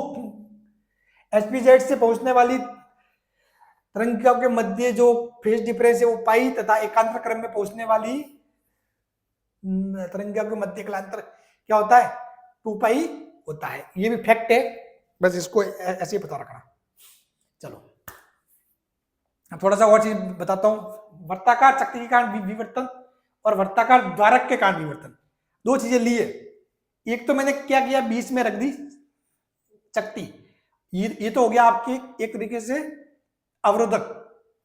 Speaker 1: HPZ से पहुंचने वाली तरंगिकाओं के मध्य जो फेज डिफरेंस है वो पाई, तथा एकांतर क्रम में पहुंचने वाली तरंगिकाओं के मध्य कालांतर क्या होता है, 2 पाई होता है। ये भी फैक्ट है, बस इसको ऐसे ही पता रखना। चलो थोड़ा सा और चीज बताता हूं, वर्ताकार चक्ति के कारण विवर्तन और वर्ताकार द्वारक के कारण विवर्तन, दो चीजें ली है। एक तो मैंने क्या किया, बीच में रख दी चक्ति, ये तो हो गया आपके एक तरीके से अवरोधक,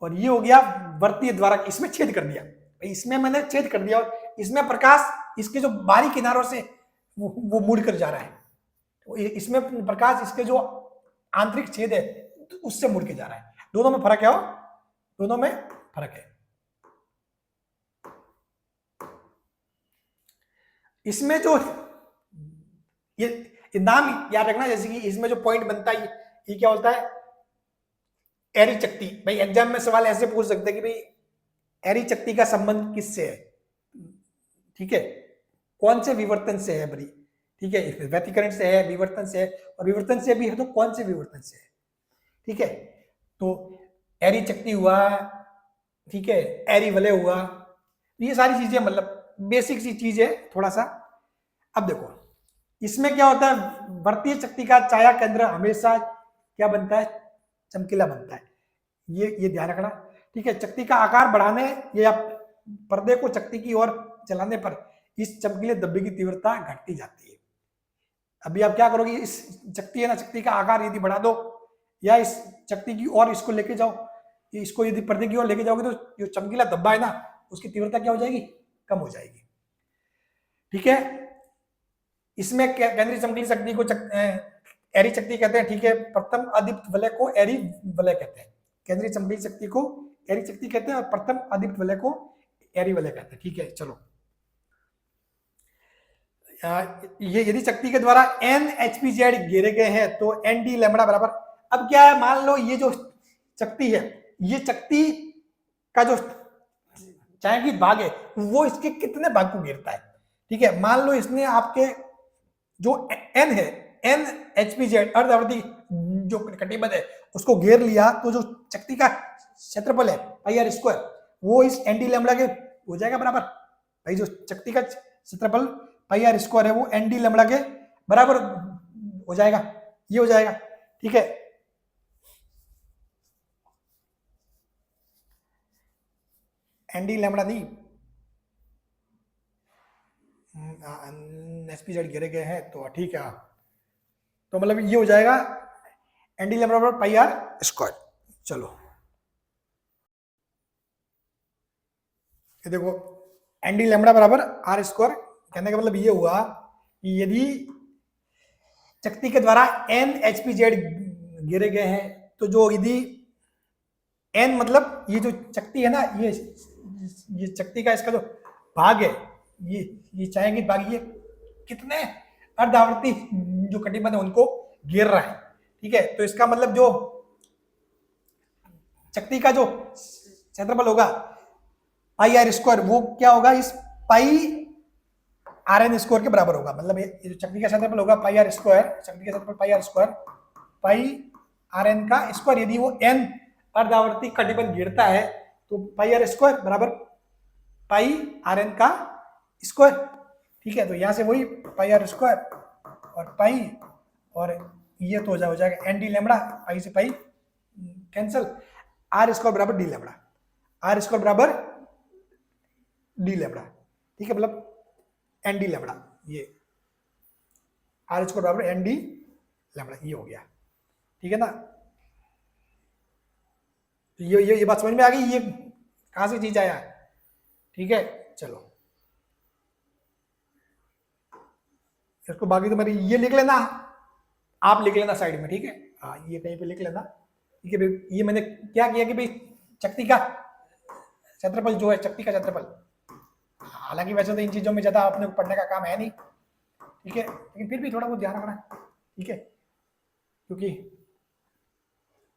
Speaker 1: और ये हो गया वर्तीय द्वारक, इसमें छेद कर दिया, इसमें मैंने छेद कर दिया, और इसमें प्रकाश इसके जो बाहरी किनारों से वो मुड़ कर जा रहा है, तो इसमें प्रकाश इसके जो आंतरिक छेद है उससे मुड़ के जा रहा है। दोनों में फर्क है, दोनों में फर्क है। इसमें जो ये नाम याद रखना, जैसे कि इसमें जो पॉइंट बनता है ये क्या होता है, एरी चक्ति। भाई एग्जाम में सवाल ऐसे पूछ सकते हैं कि भाई एरी चक्ति का संबंध किससे है, ठीक है, कौन से विवर्तन से है बड़ी, ठीक है, व्यतिकरण से है, विवर्तन से है, और विवर्तन से भी है तो कौन से विवर्तन से है, ठीक है। तो एरी चक्ति हुआ, ठीक है, एरी वलय हुआ, ये सारी चीजें मतलब बेसिक सी चीज है थोड़ा सा। अब देखो इसमें क्या होता है, वर्तीय चक्ति का छाया केंद्र हमेशा क्या बनता है, चमकीला बनता है, ये ध्यान रखना, ठीक है। चक्ति का आकार बढ़ाने या पर्दे को चक्ति की ओर चलाने पर इस चमकीले धब्बे की तीव्रता घटती जाती है। अभी आप क्या करोगे, इस चक्ति है ना, चक्ति का आकार यदि बढ़ा दो या इस चक्ति की ओर इसको लेके जाओ, इसको यदि पर्दे की ओर लेके जाओगे तो जो चमकीला धब्बा है ना उसकी तीव्रता क्या हो जाएगी, कम हो जाएगी, ठीक है। इसमें केंद्रीय चमकीली शक्ति को एरी चक्ति कहते हैं, ठीक है। प्रथम अदीप्त वलय को एरी वलय कहते हैं। केंद्रीय चमकीली शक्ति को एरी चक्ति कहते हैं और प्रथम अदीप्त वलय को एरी वलय कहते हैं, ठीक है। चलो ये यदि चक्ति के द्वारा एन HPZ घेरे गए हैं तो एन डी लैम्बडा बराबर, अब क्या है, मान लो ये जो चक्ति है, ये चक्ति का जो छायांकित भाग है वो इसके कितने भाग को घेरता है, ठीक है। मान लो इसने आपके जो एन है, एन HPZ अर्धआवर्ती जो कटिबद्ध है उसको घेर लिया, तो जो चक्ति का क्षेत्रफल है पाई आर स्क्वायर वो इस एन डी लैम्बडा के हो जाएगा बराबर। भाई जो चक्ति का क्षेत्रफल पाई आर स्क्वायर है वो एन डी लैम्बडा के बराबर हो जाएगा, ये हो जाएगा, ठीक है। एन डी लैम्बडा नहीं, HPZ घेरे गए हैं तो ठीक है, तो मतलब ये हो जाएगा एन डी लैम्बडा बराबर पाई आर स्क्वायर। चलो ये देखो एन डी लैम्बडा बराबर आर स्क्वायर, कहने का मतलब ये हुआ कि यदि चक्ति के द्वारा एन HPZ घेरे गए हैं तो जो यदि एन मतलब ये जो चक्ति है ना, ये चक्ति का इसका जो भाग है, ये छायांकित भाग, ये कितने अर्धआवर्ती जो कटिबद्ध है उनको घेर रहा है, ठीक है। तो इसका मतलब जो चक्ति का जो क्षेत्रफल होगा पाई आर स्क्वायर वो क्या होगा, इस पाई आर एन स्क्वायर के बराबर होगा। मतलब ये जो चक्ति का क्षेत्रफल होगा पाई आर स्क्वायर, चक्ति का क्षेत्रफल pi R square, pi R N का स्क्वायर, यदि वो एन अर्धआवर्ती कटिबद्ध घेरता है तो पाई आर स्क्वायर बराबर पाई आर एन का स्क्वायर, ठीक है। तो यहां से वही पाई आर स्क्वायर और पाई, और ये तो हो जाएगा एन डी लैम्बडा, पाई से पाई कैंसिल, आर स्क्वायर बराबर डी लैम्बडा, आर स्क्वायर बराबर डी लैम्बडा, ठीक है। मतलब एन डी लैम्बडा, ये आर स्क्वायर बराबर एन डी लैम्बडा, ये हो गया, ठीक है ना। तो ये बात समझ में आ गई, ये कहां से चीज आया, ठीक है। चलो इसको बाकी तो मेरी ये लिख लेना, आप लिख लेना साइड में, ठीक है। हाँ ये कहीं पे लिख लेना, ठीक है भाई। ये मैंने क्या किया कि भाई चक्ति का क्षेत्रफल जो है, चक्ति का क्षेत्रफल, हालांकि वैसे तो इन चीजों में ज्यादा अपने को पढ़ने का काम है नहीं, ठीक है, लेकिन फिर भी थोड़ा बहुत ध्यान रखना, ठीक है। क्योंकि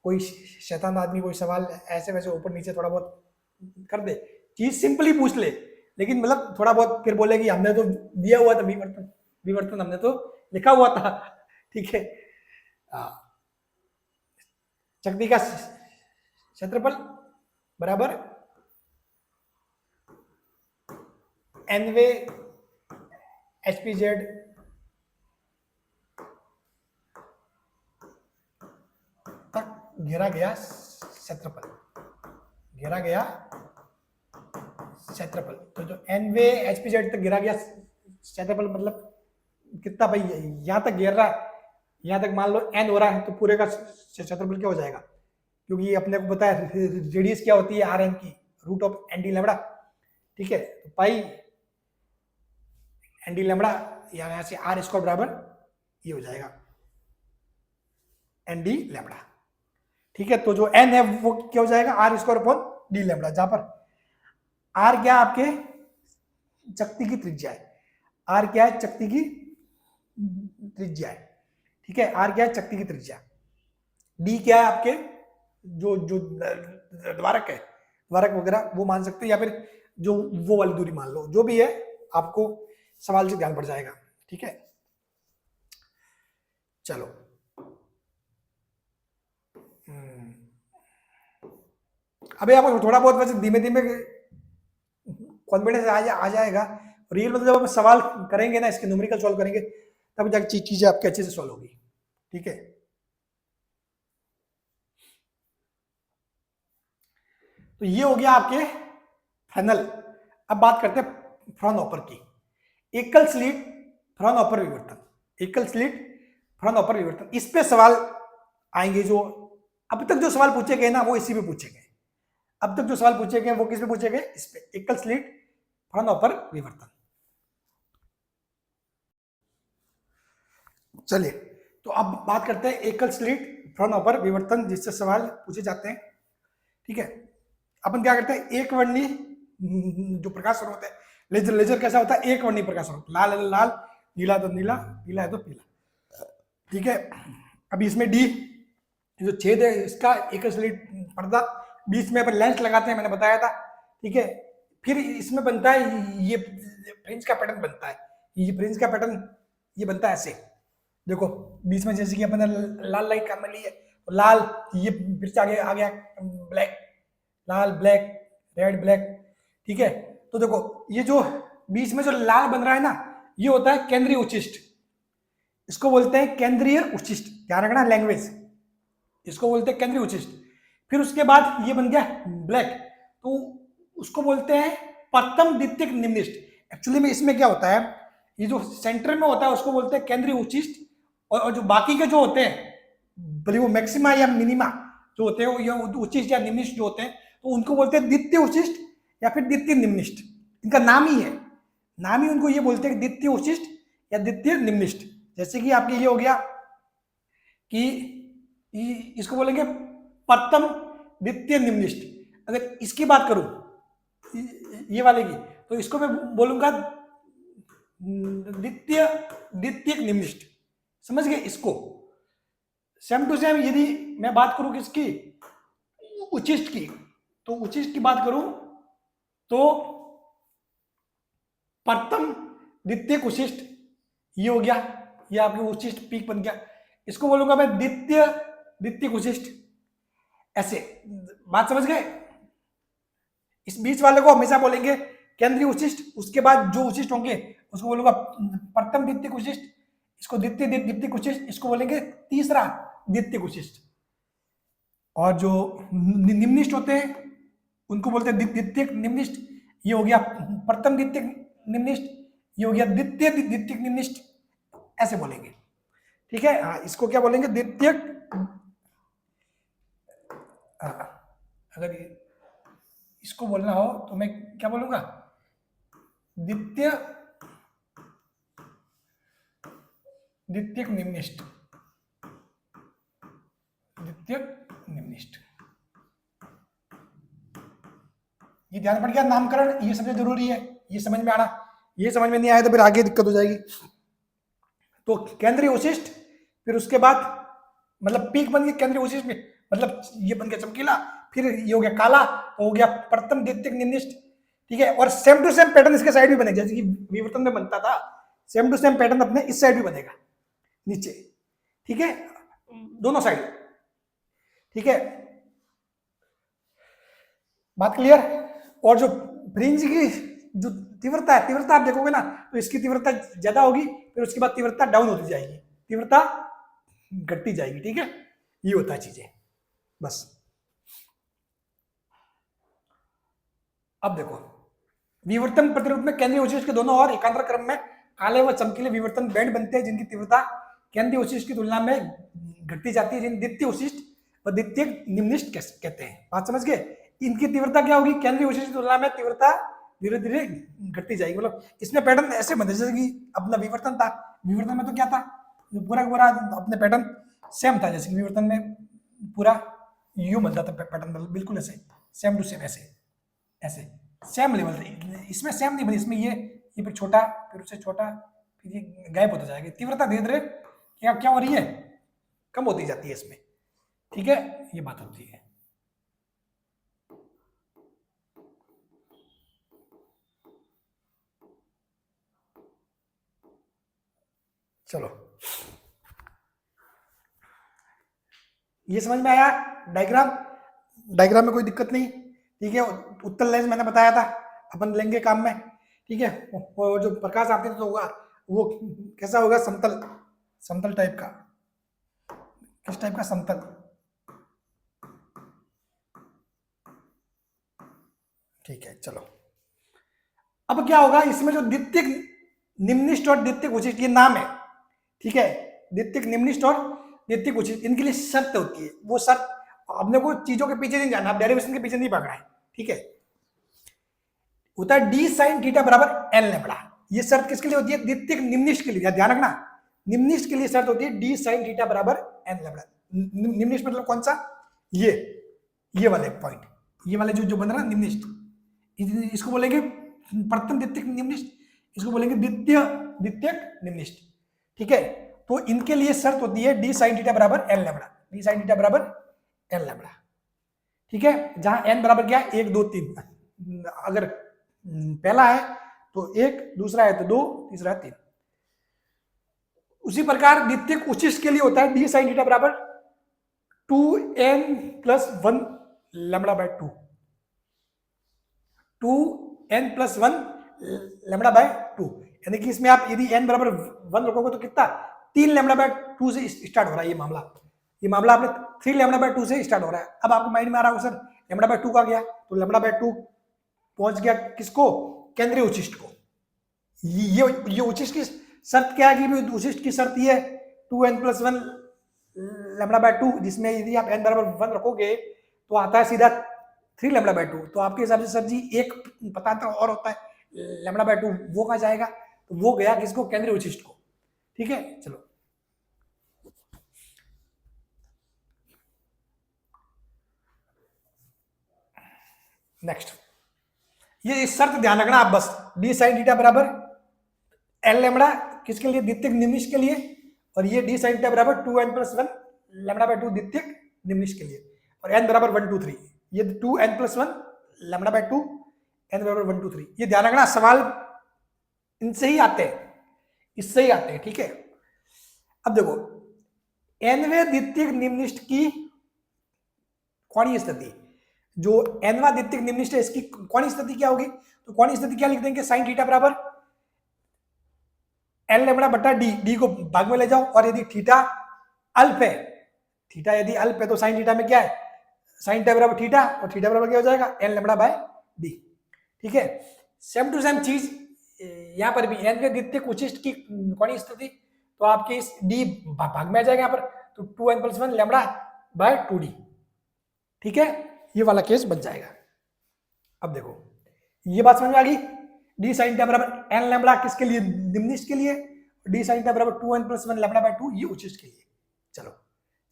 Speaker 1: कोई शैतान आदमी कोई सवाल ऐसे वैसे ऊपर नीचे थोड़ा बहुत कर दे, चीज सिंपली पूछ ले, लेकिन मतलब थोड़ा बहुत फिर बोले कि हमने तो दिया हुआ था विवर्तन, विवर्तन हमने तो लिखा हुआ था, ठीक है। चक्ति का क्षेत्रफल बराबर एनवे HPZ तक घेरा गया क्षेत्रफल, घेरा गया क्षेत्रफल। तो जो एनवे HPZ तक घेरा गया क्षेत्रफल मतलब कितना भाई, यहां तक घेर रहा है, यहां तक मान लो n हो रहा है तो पूरे का क्षेत्रफल क्या हो जाएगा, क्योंकि अपने को पता है रेडियस क्या होती है आर एन की, root of N D lambda, ठीक है। तो पाई एन डी लैम्बडा या यहाँ से आर स्क्वायर बराबर ये हो जाएगा एन डी लैम्बडा। ठीक है, तो जो एन है वो क्या हो जाएगा, R square upon D lambda, जहां पर आर क्या आपके चकती की त्रिज्या है, आर क्या है, चकती की त्रिज्या है। ठीक है, आर क्या है, चकती की त्रिज्या, डी क्या है आपके जो जो द्वारक है, द्वारक वगैरह वो मान सकते हो, या फिर जो वो वाली दूरी मान लो, जो भी है आपको सवाल से ध्यान पड़ जाएगा। ठीक है, चलो अभी आपको थोड़ा बहुत वैसे धीमे धीमे कॉन्फिडेंस आ जाएगा। रियल मतलब जब हम सवाल करेंगे ना, इसके न्यूमेरिकल सॉल्व करेंगे, तब जाके चीजें आपके अच्छे से सॉल्व होगी। ठीक है, तो ये हो गया आपके फाइनल। अब बात करते हैं फ्रॉनहोफर की। एकल स्लिट फ्रॉनहोफर विवर्तन, एकल स्लिट फ्रॉनहोफर विवर्तन, इस पे सवाल आएंगे। जो अब तक जो सवाल पूछे गए ना वो इसी पे पूछे गए। अब तक जो सवाल पूछे गए वो किस पे पूछे गए, इस पे, एकल स्लिट फ्रॉनहोफर विवर्तन। चलिए, तो अब बात करते हैं एकल स्लिट फ्रॉनहोफर विवर्तन, जिससे सवाल पूछे जाते हैं। ठीक है, अपन क्या करते हैं, एक वर्णी जो प्रकाश स्रोत है, लेजर, लेजर कैसा होता है, एक वर्णी प्रकाश स्रोत, लाल है तो लाल, नीला तो नीला, पीला है तो पीला। ठीक है, अभी इसमें डी जो छेद है इसका एकल स्लिट पर्दा, बीच में अपन लेंस लगाते हैं, मैंने बताया था। ठीक है, फिर इसमें बनता है ये फ्रिंज का पैटर्न बनता है, ये फ्रिंज का पैटर्न ये बनता है ऐसे। देखो बीच में जैसे कि अपन ने लाल लाइट काम में ली है, तो लाल, ये फिर से आगे आ गया ब्लैक, लाल ब्लैक रेड ब्लैक। ठीक है, तो देखो ये जो बीच में जो लाल बन रहा है ना, ये होता है केंद्रीय उच्छिष्ट, इसको बोलते हैं केंद्रीय उच्छिष्ट, ध्यान रखना लैंग्वेज, इसको बोलते हैं केंद्रीय उच्छिष्ट। फिर उसके बाद ये बन गया ब्लैक, तो उसको बोलते हैं प्रथम द्वितीयक निम्निष्ट। एक्चुअली में इसमें क्या होता है, ये जो सेंटर में होता है उसको बोलते हैं केंद्रीय उच्छिष्ट, और जो बाकी के जो होते हैं, भले वो मैक्सिमा या मिनिमा जो होते हैं, या उच्छिष्ट या निम्निष्ट जो होते हैं, तो उनको बोलते हैं द्वितीय उच्छिष्ट या फिर द्वितीय निम्निष्ट। इनका नाम ही है, नाम ही उनको ये बोलते हैं द्वितीय उच्छिष्ट या द्वितीय निम्निष्ट। जैसे कि आपके ये हो गया कि इसको बोलेंगे प्रथम द्वितीय निम्निष्ट। अगर इसकी बात करूं ये वाले की, तो इसको मैं बोलूंगा द्वितीय द्वितीयक निम्निष्ट, समझ गए इसको। सेम टू सेम यदि मैं बात करूं किसकी, उच्छिष्ट की, तो उच्छिष्ट की बात करूं तो प्रथम द्वितीयक उच्छिष्ट ये हो गया, ये आपके उच्छिष्ट पीक बन गया, इसको बोलूंगा मैं द्वितीय द्वितीयक उच्छिष्ट। ऐसे बात समझ गए। इस बीच वाले को हमेशा बोलेंगे केंद्रीय उच्छिष्ट, उसके बाद जो उच्छिष्ट होंगे उसको बोलूंगा प्रथम द्वितीयक उच्छिष्ट, इसको द्वितीय द्वितीयक उच्छिष्ट, इसको बोलेंगे तीसरा द्वितीयक उच्छिष्ट। और जो निम्निष्ट होते हैं उनको बोलते हैं द्वितीयक निम्निष्ट। ये हो गया प्रथम द्वितीयक निम्निष्ट, ये हो गया द्वितीय द्वितीयक निम्निष्ट, ऐसे बोलेंगे। ठीक है, हाँ, इसको क्या बोलेंगे, द्वितीयक। अगर इसको बोलना हो तो मैं क्या बोलूंगा, द्वितीय द्वितीयक निम्निष्ट, द्वितीयक निम्निष्ट। ये ध्यान पड़ गया नामकरण, ये सबसे जरूरी है, ये समझ में आना। ये समझ में नहीं आया तो फिर आगे दिक्कत हो जाएगी। तो केंद्रीय उच्छिष्ट, फिर उसके बाद मतलब पीक बन गया केंद्रीय उच्छिष्ट में, मतलब ये बन गया चमकीला, फिर ये हो गया काला, तो हो गया प्रथम द्वितीयक निम्निष्ट। ठीक है, और सेम टू सेम पैटर्न इसके साइड भी बनेगा, जैसे कि विवर्तन में बनता था, सेम टू सेम पैटर्न अपने इस साइड भी बनेगा नीचे। ठीक है, दोनों साइड। ठीक है, बात क्लियर। और जो फ्रिंज की जो तीव्रता है, तीव्रता आप देखोगे ना तो इसकी तीव्रता ज्यादा होगी, फिर उसके बाद तीव्रता डाउन होती जाएगी, तीव्रता घटती जाएगी। ठीक है, ये होता है चीजें बस। अब देखो विवर्तन प्रतिरूप में केंद्रीय उच्छिष्ट के दोनों ओर एकांतर क्रम में काले व चमकीले विवर्तन बैंड बनते हैं, जिनकी तीव्रता केंद्रीय उच्छिष्ट की तुलना में घटती जाती है, जिन्हें द्वितीय उच्छिष्ट व द्वितीय निम्निष्ट कहते हैं। बात समझ गए। इनकी तीव्रता क्या होगी, केंद्रीय उच्छिष्ट की तुलना में तीव्रता धीरे धीरे घटती जाएगी। मतलब इसमें पैटर्न ऐसे बनते जैसे कि अपना विवर्तन था, विवर्तन में तो क्या था, पूरा का पूरा अपने पैटर्न सेम था, जैसे कि विवर्तन में पूरा यू बनता था पैटर्न, बिल्कुल ऐसे सेम टू सेम, ऐसे ऐसे सेम लेवल थे। इसमें सेम नहीं बनी, इसमें ये फिर छोटा, फिर उससे छोटा, फिर ये गायब होता जाएगा। तीव्रता धीरे धीरे क्या क्या हो रही है, कम होती जाती है इसमें, ठीक है, ये बात होती है। चलो ये समझ में आया डायग्राम, डायग्राम में कोई दिक्कत नहीं, ठीक है। उत्तल लेंस मैंने बताया था अपन लेंगे काम में, ठीक है। वो जो प्रकाश आपतित तो होगा वो कैसा होगा, समतल, समतल टाइप का, किस टाइप का, समतल, ठीक है। चलो अब क्या होगा, इसमें जो द्वितीयक निम्निष्ठ और द्वितीयक उचिष्ठ ये नाम है, ठीक है। द्वितीयक निम्निष्ठ और द्वितीयक उचिष्ठ, इनके लिए शर्त होती है, वो शर्त अपने को चीजों के पीछे नहीं जाना, डेरिवेशन के पीछे नहीं भागना है, ठीक है। होता है डी साइन थीटा बराबर एन लैम्बडा, ये शर्त किसके लिए होती है, द्वितीयक निम्निष्ठ के लिए, ध्यान रखना, निम्निष्ठ के लिए शर्त होती है डी साइन थीटा बराबर एन लैम्बडा। निम्निष्ठ मतलब कौन सा, ये वाले पॉइंट, ये वाले जो बन रहा है निम्निष्ठ, इसको बोलेंगे प्रथम द्वितीयक निम्निष्ठ, इसको बोलेंगे द्वितीयक निम्निष्ठ, ठीक है। तो इनके लिए शर्त होती है डी साइन थीटा बराबर N lambda, D sine theta बराबर एन लैम्बडा, ठीक है। जहां एन बराबर क्या है, 1 2 3, अगर पहला है तो 1, दूसरा है तो 2, तीसरा है 3। उसी प्रकार द्वितीयक उचिष्ठ के लिए होता है डी साइन थीटा बराबर 2n+1 lambda bye 2, 2n+1 lambda bye 2, यानी कि इसमें आप यदि n बराबर 1 रखोगे तो कितना, 3 लैम्बडा बाय 2 से स्टार्ट हो रहा है ये मामला आपने 3 लैम्बडा बाय 2 से स्टार्ट हो रहा है। अब आपको माइंड में आ रहा होगा सर लैम्बडा बाय 2 का गया, तो लैम्बडा बाय 2 पहुंच गया किसको, केंद्रीय उचिष्ठ को। ये उचिष्ठ की शर्त क्या है कि उचिष्ठ की शर्त ये 2n+1 लैम्बडा बाय 2, जिसमें यदि आप n बराबर 1 रखोगे तो आता है सीधा 3 लैम्बडा बाय 2। तो आपके हिसाब से सर जी एक पतांतर और होता है लैम्बडा बाय 2, वो कहाँ जाएगा, तो वो गया किसको, केंद्रीय उचिष्ठ को, ठीक है। चलो नेक्स्ट, ये शर्त ध्यान रखना आप बस, डी साइन थीटा बराबर एल लैम्बडा किसके लिए, द्वितीयक निम्निष्ठ के लिए, और ये डी साइन थीटा बराबर 2n+1 लैम्बडा बाय 2 द्वितीयक निम्निष्ठ के लिए, और n बराबर 1 2 3, ये 2n+1 लैम्बडा बाय 2, n बराबर 1 2 3, ये ध्यान रखना, सवाल इनसे ही आते हैं, इससे ही आते हैं, ठीक है। अब देखो nवें द्वितीयक निम्निष्ठ की कोणीय स्थिति, जो nवां द्वितीयक निम्निष्ठ है इसकी कोणीय स्थिति क्या होगी, तो कोणीय स्थिति क्या लिख देंगे, साइन थीटा बराबर एल लैम्बडा बटा डी, डी को भाग में ले जाओ, और यदि थीटा अल्प है, थीटा यदि अल्प है तो साइन थीटा में क्या है, साइन थीटा बराबर थीटा, और थीटा बराबर क्या हो जाएगा, एल लैम्बडा बाय डी, ठीक है। सेम टू सेम चीज यहां पर भी, एन के द्वितीयक उचिष्ठ की कोणीय स्थिति, तो आपके इस डी भाग में आ जाएगा यहाँ पर, तो 2n+1 लैम्बडा बाय 2d, ठीक है, ये वाला केस बन जाएगा। अब देखो ये बात समझ में आ गई, डी साइन थीटा बराबर एन लैम्बडा किसके लिए, निम्निष्ठ के लिए, डी साइन थीटा बराबर 2n+1 लैम्बडा बाय 2 ये उचिष्ठ के लिए। चलो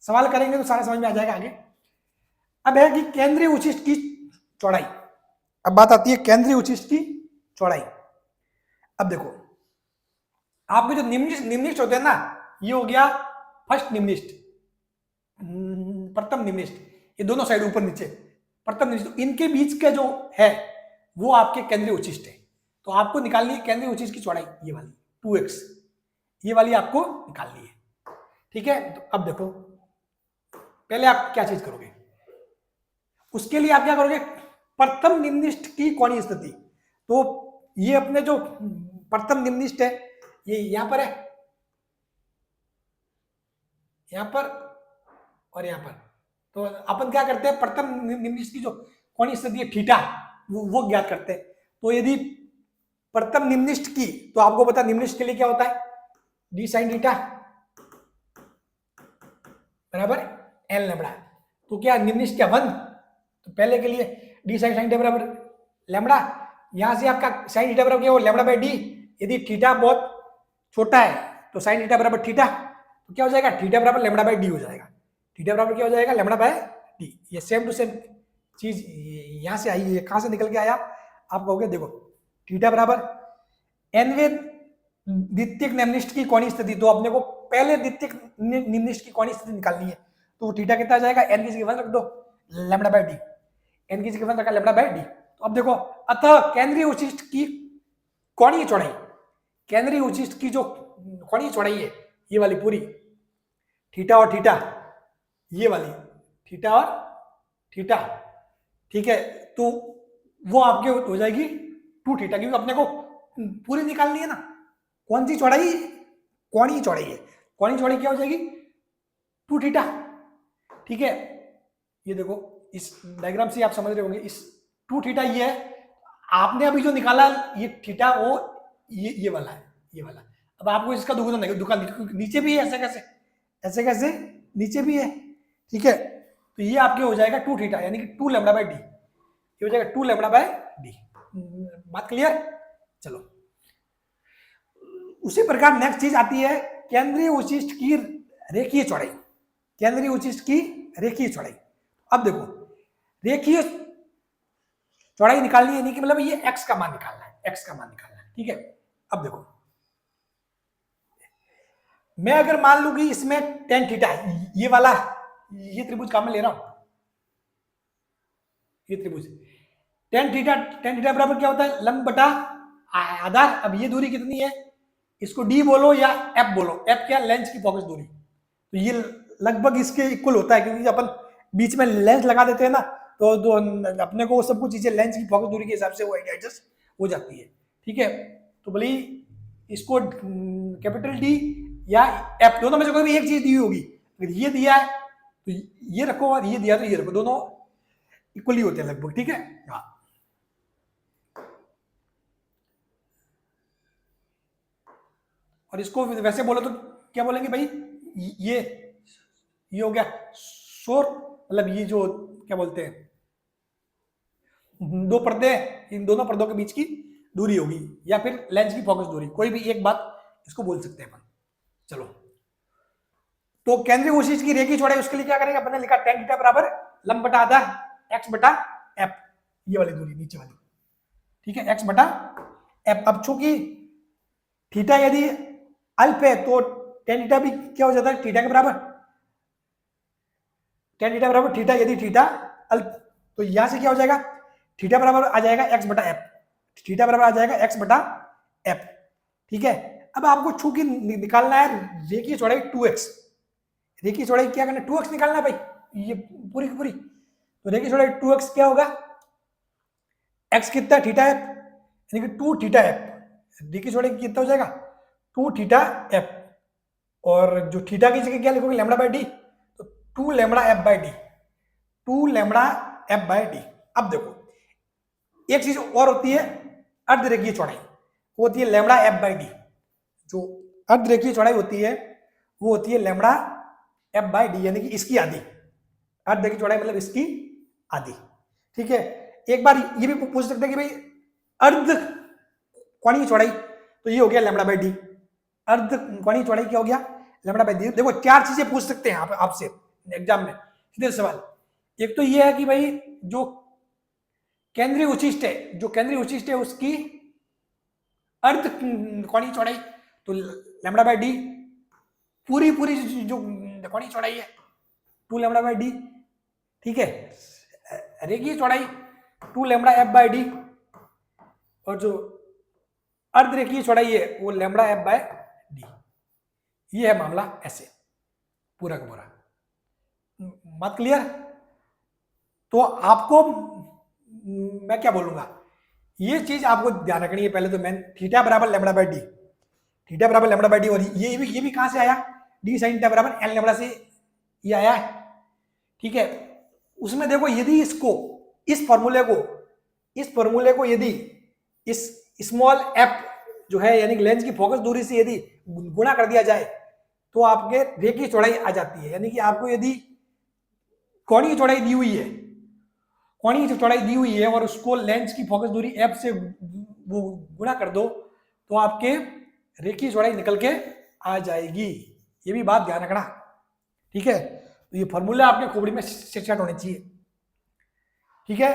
Speaker 1: सवाल करेंगे तो सारा समझ में आ जाएगा आगे। अब है कि केंद्रीय उचिष्ठ की चौड़ाई, अब बात आती है केंद्रीय उचिष्ठ की चौड़ाई। अब देखो आपके जो निम्निष्ठ होते हैं ना, ये हो गया फर्स्ट निम्निष्ठ, प्रथम निम्निष्ठ, ये दोनों साइड ऊपर नीचे, प्रथम निम्निष्ठ, तो इनके बीच का जो है वो आपके केंद्रीय उचिष्ठ है। तो आपको निकालनी है केंद्रीय उचिष्ठ की चौड़ाई, ये वाली 2x, ये वाली आपको निकालनी है, ठीक है। तो अब देखो पहले आप क्या चीज करोगे, उसके लिए आप क्या करोगे, प्रथम निम्निष्ठ की कोणीय स्थिति, तो ये अपने जो प्रथम निम्निष्ठ है ये यहां पर है, यहां पर और यहां पर, तो अपन क्या करते हैं, प्रथम निम्निष्ठ की जो कोणीय स्थिति है थीटा, वो ज्ञात करते हैं। तो यदि प्रथम निम्निष्ठ की, तो आपको पता निम्निष्ठ के लिए क्या होता है, डी साइन थीटा बराबर एन लैम्बडा, तो क्या निम्निष्ठ क्या 1, तो पहले के लिए डी साइन थीटा बराबर लैम्बडा, यहां से आपका साइन थीटा बराबर क्या हो, लैम्डा बाय डी। यदि थीटा बहुत छोटा है तो साइन थीटा बराबर थीटा, तो क्या हो जाएगा, थीटा बराबर लैम्डा बाय डी हो जाएगा। थीटा बराबर क्या हो जाएगा, लैम्डा बाय डी। ये सेम टू सेम चीज यहां से आई है, कहां से निकल के आया, आप कहोगे देखो थीटा बराबर nवें द्वितीयक निम्निष्ठ की कोणीय स्थिति, तो अपने को पहले द्वितीयक निम्निष्ठ की कोणीय स्थिति निकालनी है, तो थीटा कितना आ जाएगा, n की जगह 1 रख दो, लैम्डा बाय डी, n की जगह 1 रखा, लैम्डा बाय डी। तो अब देखो, अतः केंद्रीय उचिष्ठ की कोणीय चौड़ाई, केंद्रीय उचिष्ठ की जो कोणीय चौड़ाई है ये वाली पूरी, थीटा और थीटा, ये वाली थीटा और थीटा, ठीक है, तो वो आपके हो जाएगी 2 थीटा, क्योंकि अपने को पूरी निकालनी है ना। कौन सी चौड़ाई, कोणीय चौड़ाई है, कोणीय चौड़ाई क्या हो जाएगी, 2 थीटा, ठीक है। ये देखो इस डायग्राम से आप समझ रहे होंगे, इस 2 थीटा ये है, आपने अभी जो निकाला ये थीटा, वो ये वाला है, ये वाला। अब आपको इसका दुकान नीचे भी है, ऐसे कैसे, ऐसे कैसे नीचे भी है, ठीक है। तो ये आपके हो जाएगा 2 थीटा, यानी कि 2 लैम्डा बाय डी, ये हो जाएगा 2 लैम्डा बाय डी। बात क्लियर, चलो। उसी प्रकार नेक्स्ट चीज आती है केंद्रीय उचिष्ठ की रेखीय चौड़ाई, केंद्रीय उचिष्ठ की रेखीय चौड़ाई। अब देखो रेखीय चौड़ाई निकालनी है, यानी कि मतलब ये x का मान निकालना है, x का मान निकालना है, ठीक है। अब देखो मैं अगर मान लू कि इसमें tan थीटा है, ये वाला, ये त्रिभुज काम में ले रहा हूं, ये त्रिभुज tan थीटा बराबर क्या होता है, लंब बटा आधार। अब ये दूरी कितनी है, इसको d बोलो या f बोलो, f क्या, लेंस की फोकस दूरी, तो ये लगभग इसके इक्वल होता है, क्योंकि अपन बीच में लेंस लगा देते हैं ना, तो अपने को सब कुछ चीजें लेंस की फोकस दूरी के हिसाब से वो एडजस्ट हो जाती है, ठीक है। तो भले इसको कैपिटल डी या एफ, दोनों में से कोई भी एक चीज दी होगी, अगर ये दिया है तो ये रखो, और ये दिया तो ये रखो, दोनों इक्वली होते हैं लगभग, ठीक है। हाँ, और इसको वैसे बोलो तो क्या बोलेंगे भाई, ये हो गया शोर, मतलब ये जो क्या बोलते हैं, 2 पर्दे, इन दोनों पर्दों के बीच की दूरी होगी, या फिर लेंस की फोकस दूरी, कोई भी एक बात इसको बोल सकते हैं अपन। चलो, तो केंद्रीय उचिष्ठ की रेखीय चौड़ाई, उसके लिए क्या करेंगे, अपने लिखा tan थीटा बराबर लंब बटा आधा x बटा f, ये वाली दूरी नीचे वाली, ठीक है, x बटा f। अब चूंकि थीटा यदि अल्प है तो tan थीटा भी क्या हो जाता है, थीटा के बराबर, tan थीटा बराबर थीटा, यदि थीटा अल्प, तो यहां से क्या हो जाएगा, थीटा बराबर आ जाएगा x बटा f, थीटा बराबर आ जाएगा x बटा f, ठीक है। अब आपको चूंकि निकालना है रेखीय चौड़ाई 2x, रेखीय चौड़ाई क्या करना है, 2x निकालना है भाई, ये पूरी की पूरी, तो रेखीय चौड़ाई 2x क्या होगा, x कितना, थीटा f, यानी कि 2 थीटा f, रेखीय चौड़ाई कितना हो जाएगा, 2 थीटा f, और जो थीटा की जगह क्या लिखोगे, लैम्डा बाय डी, तो 2 lambda f by D, 2 lambda f by D. अब देखो एक चीज और होती है अर्धरेखीय चौड़ाई, वो होती है लैम्डा f बाय डी। जो अर्धरेखीय चौड़ाई होती है वो होती है लैम्डा f बाय डी, यानी कि इसकी आधी, अर्धरेखीय चौड़ाई मतलब इसकी आधी, ठीक है। एक बार ये भी पूछ सकते हैं कि भाई अर्ध कोणीय चौड़ाई, तो ये हो गया लैम्डा बाय डी, अर्ध कोणीय चौड़ाई क्या हो गया, लैम्डा बाय डी। देखो 4 चीजें पूछ सकते हैं आपसे एग्जाम में, सीधे सवाल। एक तो ये है कि भाई जो केंद्रीय उचिष्ठ है, जो केंद्रीय उचिष्ठ है उसकी अर्ध कोणीय चौड़ाई, तो लैम्डा बाय डी, पूरी जो कोणीय चौड़ाई है 2 लैम्डा बाय डी, ठीक है। रेखीय चौड़ाई 2 लैम्डा f बाय डी, और जो अर्धरेखीय चौड़ाई है वो लैम्डा f बाय डी। ये है मामला, ऐसे पूरा का पूरा, बात क्लियर। तो आपको मैं क्या बोलूंगा, ये चीज आपको ध्यान रखनी है। पहले तो मैं थीटा बराबर लैम्डा बाय डी, थीटा बराबर लैम्डा बाय डी, और ये भी कहां से आया, डी साइन थीटा बराबर एन लैम्डा से ये आया है, ठीक है। उसमें देखो यदि इसको, इस फॉर्मूले को यदि इस स्मॉल f जो है यानी लेंस की फोकस दूरी से यदि गुणा कर दिया जाए तो आपके रेखीय चौड़ाई आ जाती है। यानी कि आपको यदि कोणीय चौड़ाई दी हुई है, कोणी की जो चौड़ाई दी हुई है और उसको लेंस की फोकस दूरी एफ से वो गुणा कर दो तो आपके रेखीय चौड़ाई निकल के आ जाएगी। ये भी बात ध्यान रखना, ठीक है। तो ये फॉर्मूला आपके खोपड़ी में सेट होने चाहिए, ठीक है।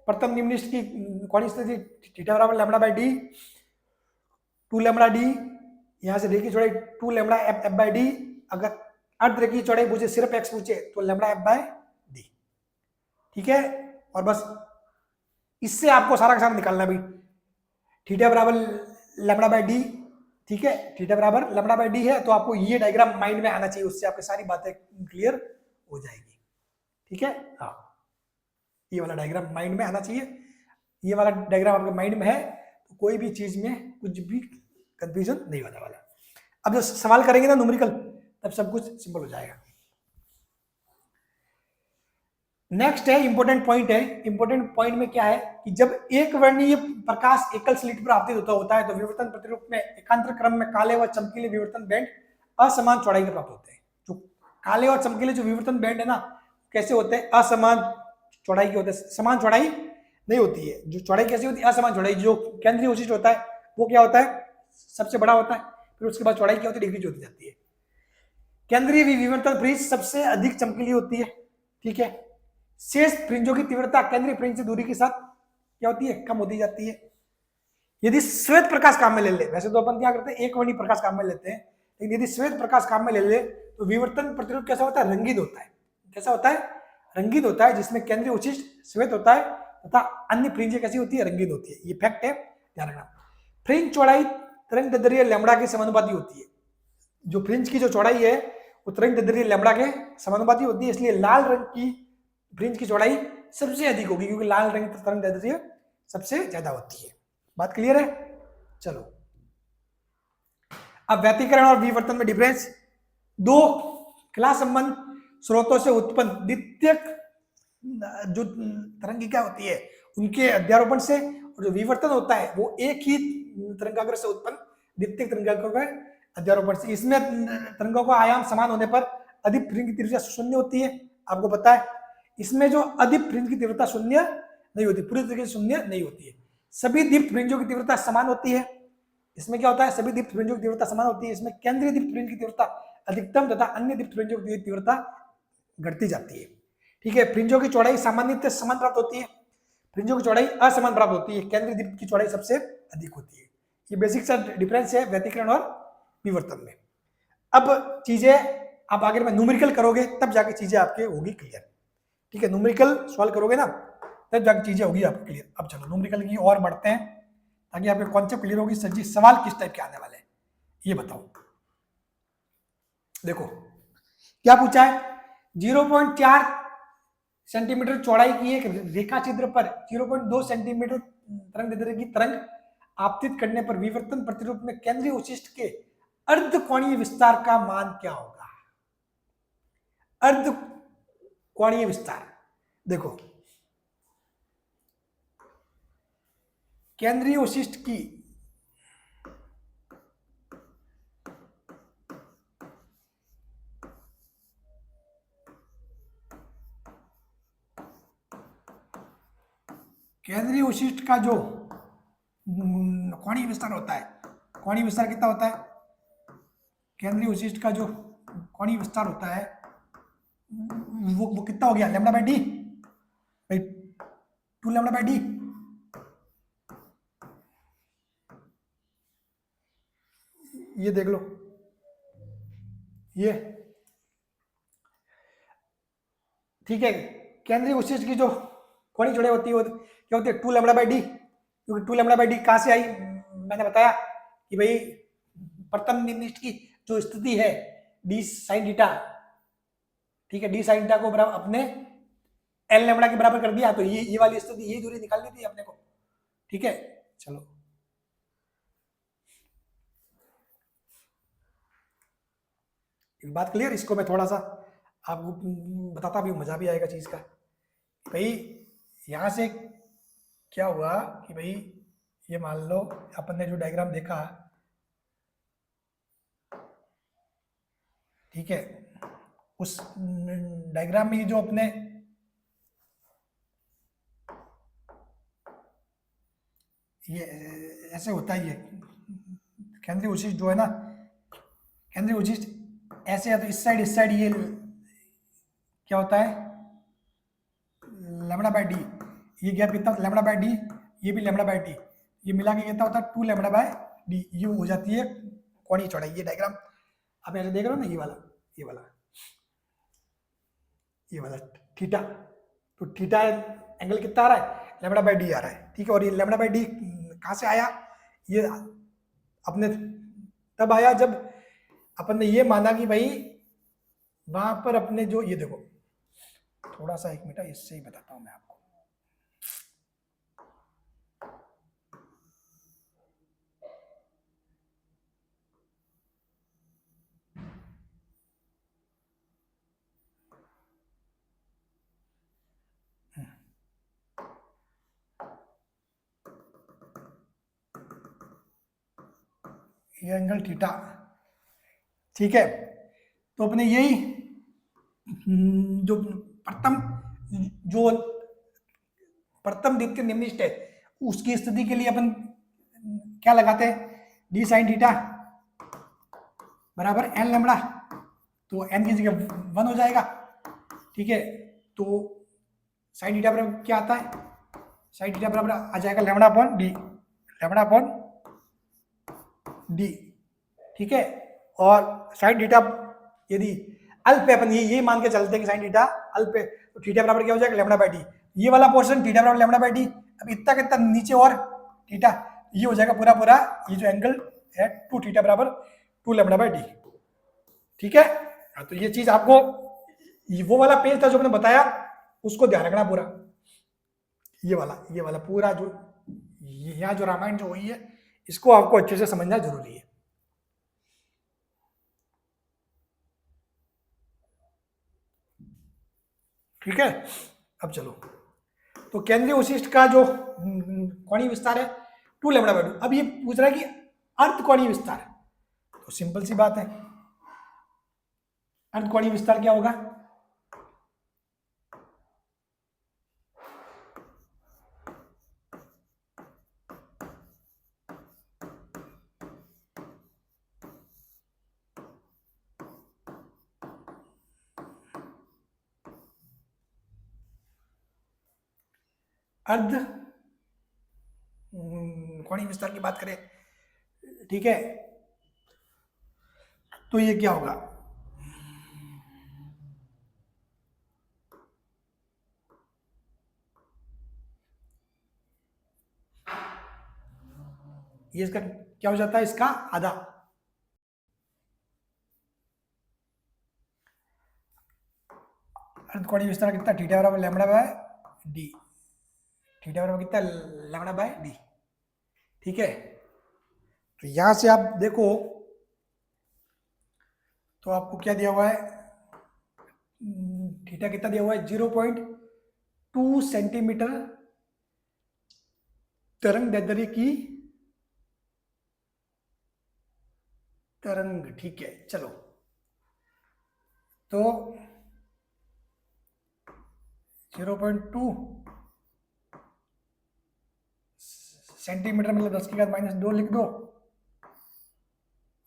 Speaker 1: प्रथम निम्नलिखित की कोणीय स्थिति थीटा बराबर lambda by D, 2 lambda D, यहां से रेखीय चौड़ाई 2 लैम्डा एफ बाय डी। अगर अर्ध रेखीय चौड़ाई पूछे, सिर्फ एक्स पूछे तो लैम्डा एफ बाय डी, ठीक है। और बस इससे आपको सारा का सारा निकालना भी, थीटा बराबर लैम्डा बाय डी, ठीक है। थीटा बराबर लैम्डा बाय डी है तो आपको ये डायग्राम माइंड में आना चाहिए, उससे आपकी सारी बातें क्लियर हो जाएगी, ठीक है। हाँ, ये वाला डायग्राम माइंड में आना चाहिए। ये वाला डायग्राम आपके माइंड में है तो कोई भी चीज में कुछ भी कंफ्यूजन नहीं होने वाला। अब जब सवाल करेंगे ना न्यूमेरिकल, तब सब कुछ सिंपल हो जाएगा। नेक्स्ट है इंपॉर्टेंट पॉइंट है। इंपॉर्टेंट पॉइंट में क्या है कि जब एक वर्णीय प्रकाश एकल स्लिट पर आपतित होता है तो विवर्तन प्रतिरूप में एकांतर क्रम में काले व चमकीले विवर्तन बैंड असमान चौड़ाई के प्राप्त होते हैं। जो काले और चमकीले जो विवर्तन बैंड है ना, कैसे होते हैं? असमान चौड़ाई के होते हैं, समान चौड़ाई नहीं होती है। जो चौड़ाई कैसी होती है? असमान चौड़ाई। जो केंद्रीय उचित होता है वो क्या होता है? सबसे बड़ा होता है। फिर उसके बाद चौड़ाई क्या होती है? डिक्रीज होती जाती है। केंद्रीय विवर्तन फ्रिंज सबसे अधिक चमकीली होती है, ठीक है। शेष फ्रिंजों की तीव्रता केंद्रीय फ्रिंज से दूरी के साथ क्या होती है? कम होती जाती है। यदि श्वेत प्रकाश काम में ले ले, वैसे तो अपन क्या करते हैं, एक वर्णी प्रकाश काम में लेते हैं, लेकिन यदि श्वेत प्रकाश काम में ले ले तो विवर्तन प्रतिरूप कैसा होता है? रंगीन होता है। कैसा होता है? रंगीन होता है, जिसमें केंद्रीय उचिष्ट श्वेत होता है तथा अन्य फ्रिंजें कैसी होती है? रंगीन होती है। ये फैक्ट है, ध्यान रखना। फ्रिंज चौड़ाई तरंग दैर्ध्य लैम्बडा के समानुपाती होती है। जो फ्रिंज की जो चौड़ाई है वो तरंग दैर्ध्य लैम्बडा के समानुपाती होती है, इसलिए लाल रंग की फ्रिंज की चौड़ाई सबसे अधिक होगी, क्योंकि लाल रंग की तरंग दैर्ध्य सबसे ज्यादा होती है। बात क्लियर है? चलो, अब व्यतिकरण और विवर्तन में डिफरेंस। दो खिला संबंध स्रोतों से उत्पन्न द्वितीयक जो तरंगिका होती है उनके अध्यारोपण से, और जो विवर्तन होता है वो एक ही तरंगाग्र से उत्पन्न द्वितीयक तरंगाग्र के अध्यारोपण से। इसमें तरंगों का आयाम समान होने पर अधिक फ्रिंज की तीव्रता शून्य होती है, आपको पता है। इसमें जो अधिक फ्रिंज की तीव्रता शून्य नहीं होती, पूरी तरीके से शून्य नहीं होती है। सभी दीप्त फ्रिंजों की तीव्रता समान होती है। इसमें क्या होता है? सभी दीप्त फ्रिंजों की तीव्रता समान होती है। इसमें केंद्रीय दीप्त फ्रिंज की तीव्रता अधिकतम तथा अन्य दीप्त फ्रिंजों की तीव्रता घटती जाती है, ठीक है। फ्रिंजों की चौड़ाई सामान्यतः समान प्राप्त होती है, फ्रिंजों की चौड़ाई असमान प्राप्त होती है, केंद्रीय दीप्त की चौड़ाई सबसे अधिक होती है। ये बेसिक सा डिफरेंस है व्यतिकरण और विवर्तन में। अब चीजें आप आगे में न्यूमेरिकल करोगे तब जाके चीजें आपके होगी क्लियर, ठीक है। न्यूमेरिकल सॉल्व करोगे ना तब जाके चीजें होगी आपको क्लियर। अब चलो न्यूमेरिकल की और बढ़ते हैं ताकि आपके कॉन्सेप्ट क्लियर होगी। सर जी सवाल किस टाइप के आने वाले हैं ये बताओ। देखो क्या पूछा है, 0.4 सेंटीमीटर चौड़ाई की एक रेखा चित्र पर 0.2 सेंटीमीटर तरंग दैर्ध्य की तरंग आपतित करने पर विवर्तन प्रतिरूप में केंद्रीय उचिष्ट के अर्धकोणीय विस्तार का मान क्या होगा? अर्धकोणीय विस्तार। देखो केंद्रीय उचिष्ट की केंद्रीय उचिष्ट का जो कोणीय विस्तार होता है, कोणीय विस्तार कितना होता है? केंद्रीय उचिष्ट का जो कोणीय विस्तार होता है वो कितना हो गया? लैम्डा बाय डी, भाई 2 लैम्डा बाय डी। ये देख लो, ये ठीक है। केंद्रीय उचिष्ट की जो कोणीय चौड़ाई होती है वो क्या होती है? 2 लैम्डा बाय डी। क्योंकि 2 लैम्डा बाय डी कहां से आई? मैंने बताया कि भाई प्रथम निम्नलिखित की जो स्थिति है डी साइन थीटा, ठीक है, डी साइन थीटा को बराबर अपने एल लैम्डा के बराबर कर दिया, तो ये वाली स्थिति, ये दूरी निकालनी थी अपने को, ठीक है। चलो एक बात क्लियर, इसको मैं थोड़ा सा आपको बताता भी हूँ, मजा भी आएगा चीज का। भाई यहां से क्या हुआ कि भाई ये मान लो अपन ने जो डायग्राम देखा, ठीक है, उस डायग्राम में जो अपने ये ऐसे होता ही है। केंद्रीय उचित जो है ना, केंद्रीय उचित ऐसे है तो इस साइड ये क्या होता है, लेमड़ा बाय डी। ये गैप कितना होता है, लेमड़ा बाय डी, ये भी लेमड़ा बाय डी, ये मिला के कितना होता है 2 लेमड़ा बाय डी। ये हो जाती है कोणीय चौड़ाई। ये डायग्राम आप ऐसे देख रहे हो ना, ये वाला ये वाला थीटा, तो थीटा एंगल कितना आ रहा है, लेमड़ा बाय डी आ रहा है, ठीक है। और ये लेमड़ा बाय डी कहाँ से आया, ये अपने तब आया जब अपन ने ये माना कि भाई वहां पर अपने जो, ये देखो थोड़ा सा, एक मिनट इससे ही बताता हूं मैं आपको। ये एंगल थीटा, ठीक है। तो अपने यही जो प्रथम द्वितीय निम्निष्ठ है, उसकी स्थिति के लिए अपन क्या लगाते हैं, डी साइन थीटा बराबर एन लेमड़ा, तो एन की जगह 1 हो जाएगा, ठीक है। तो साइन थीटा बराबर क्या आता है, साइन थीटा बराबर आ जाएगा lambda upon D, lambda upon D, ठीक है। और साइन थीटा यदि अल्प है, अपन ये मान के चलते हैं कि साइन थीटा अल्प है, तो थीटा बराबर क्या हो जाएगा, लेमड़ा बाय डी। ये वाला पोर्शन थीटा बराबर लेमड़ा बाय डी, अब इतना कितना नीचे और थीटा, ये हो जाएगा पूरा पूरा, ये जो एंगल है 2 थीटा बराबर 2 लेमड़ा बाय डी, ठीक है। तो ये चीज आपको, वो वाला पेज था जो मैंने बताया, उसको ध्यान रखना पूरा। ये वाला पूरा जो यहाँ जो रामायण जो हुई है, इसको आपको अच्छे से समझना जरूरी है, ठीक है। अब चलो, तो केंद्रीय उचिष्ठ का जो कोणीय विस्तार है 2 लेमड़ा बाय 2। अब ये पूछ रहा है कि अर्ध कोणीय विस्तार, तो सिंपल सी बात है, अर्ध कोणीय विस्तार क्या होगा, अर्ध कोणीय विस्तार की बात करें, ठीक है, तो ये क्या होगा, ये इसका क्या हो जाता है, इसका आधा। अर्ध कोणीय विस्तार कितना, थीटा बराबर लेमड़ा बाय डी, थीटा बराबर कितना, लेमड़ा बाय डी, ठीक है। तो यहां से आप देखो तो आपको क्या दिया हुआ है, थीटा कितना दिया हुआ है, 0.2 सेंटीमीटर तरंग दैर्ध्य की तरंग, ठीक है। चलो, तो 0.2 सेंटीमीटर मतलब 10 की घात -2 लिख दो,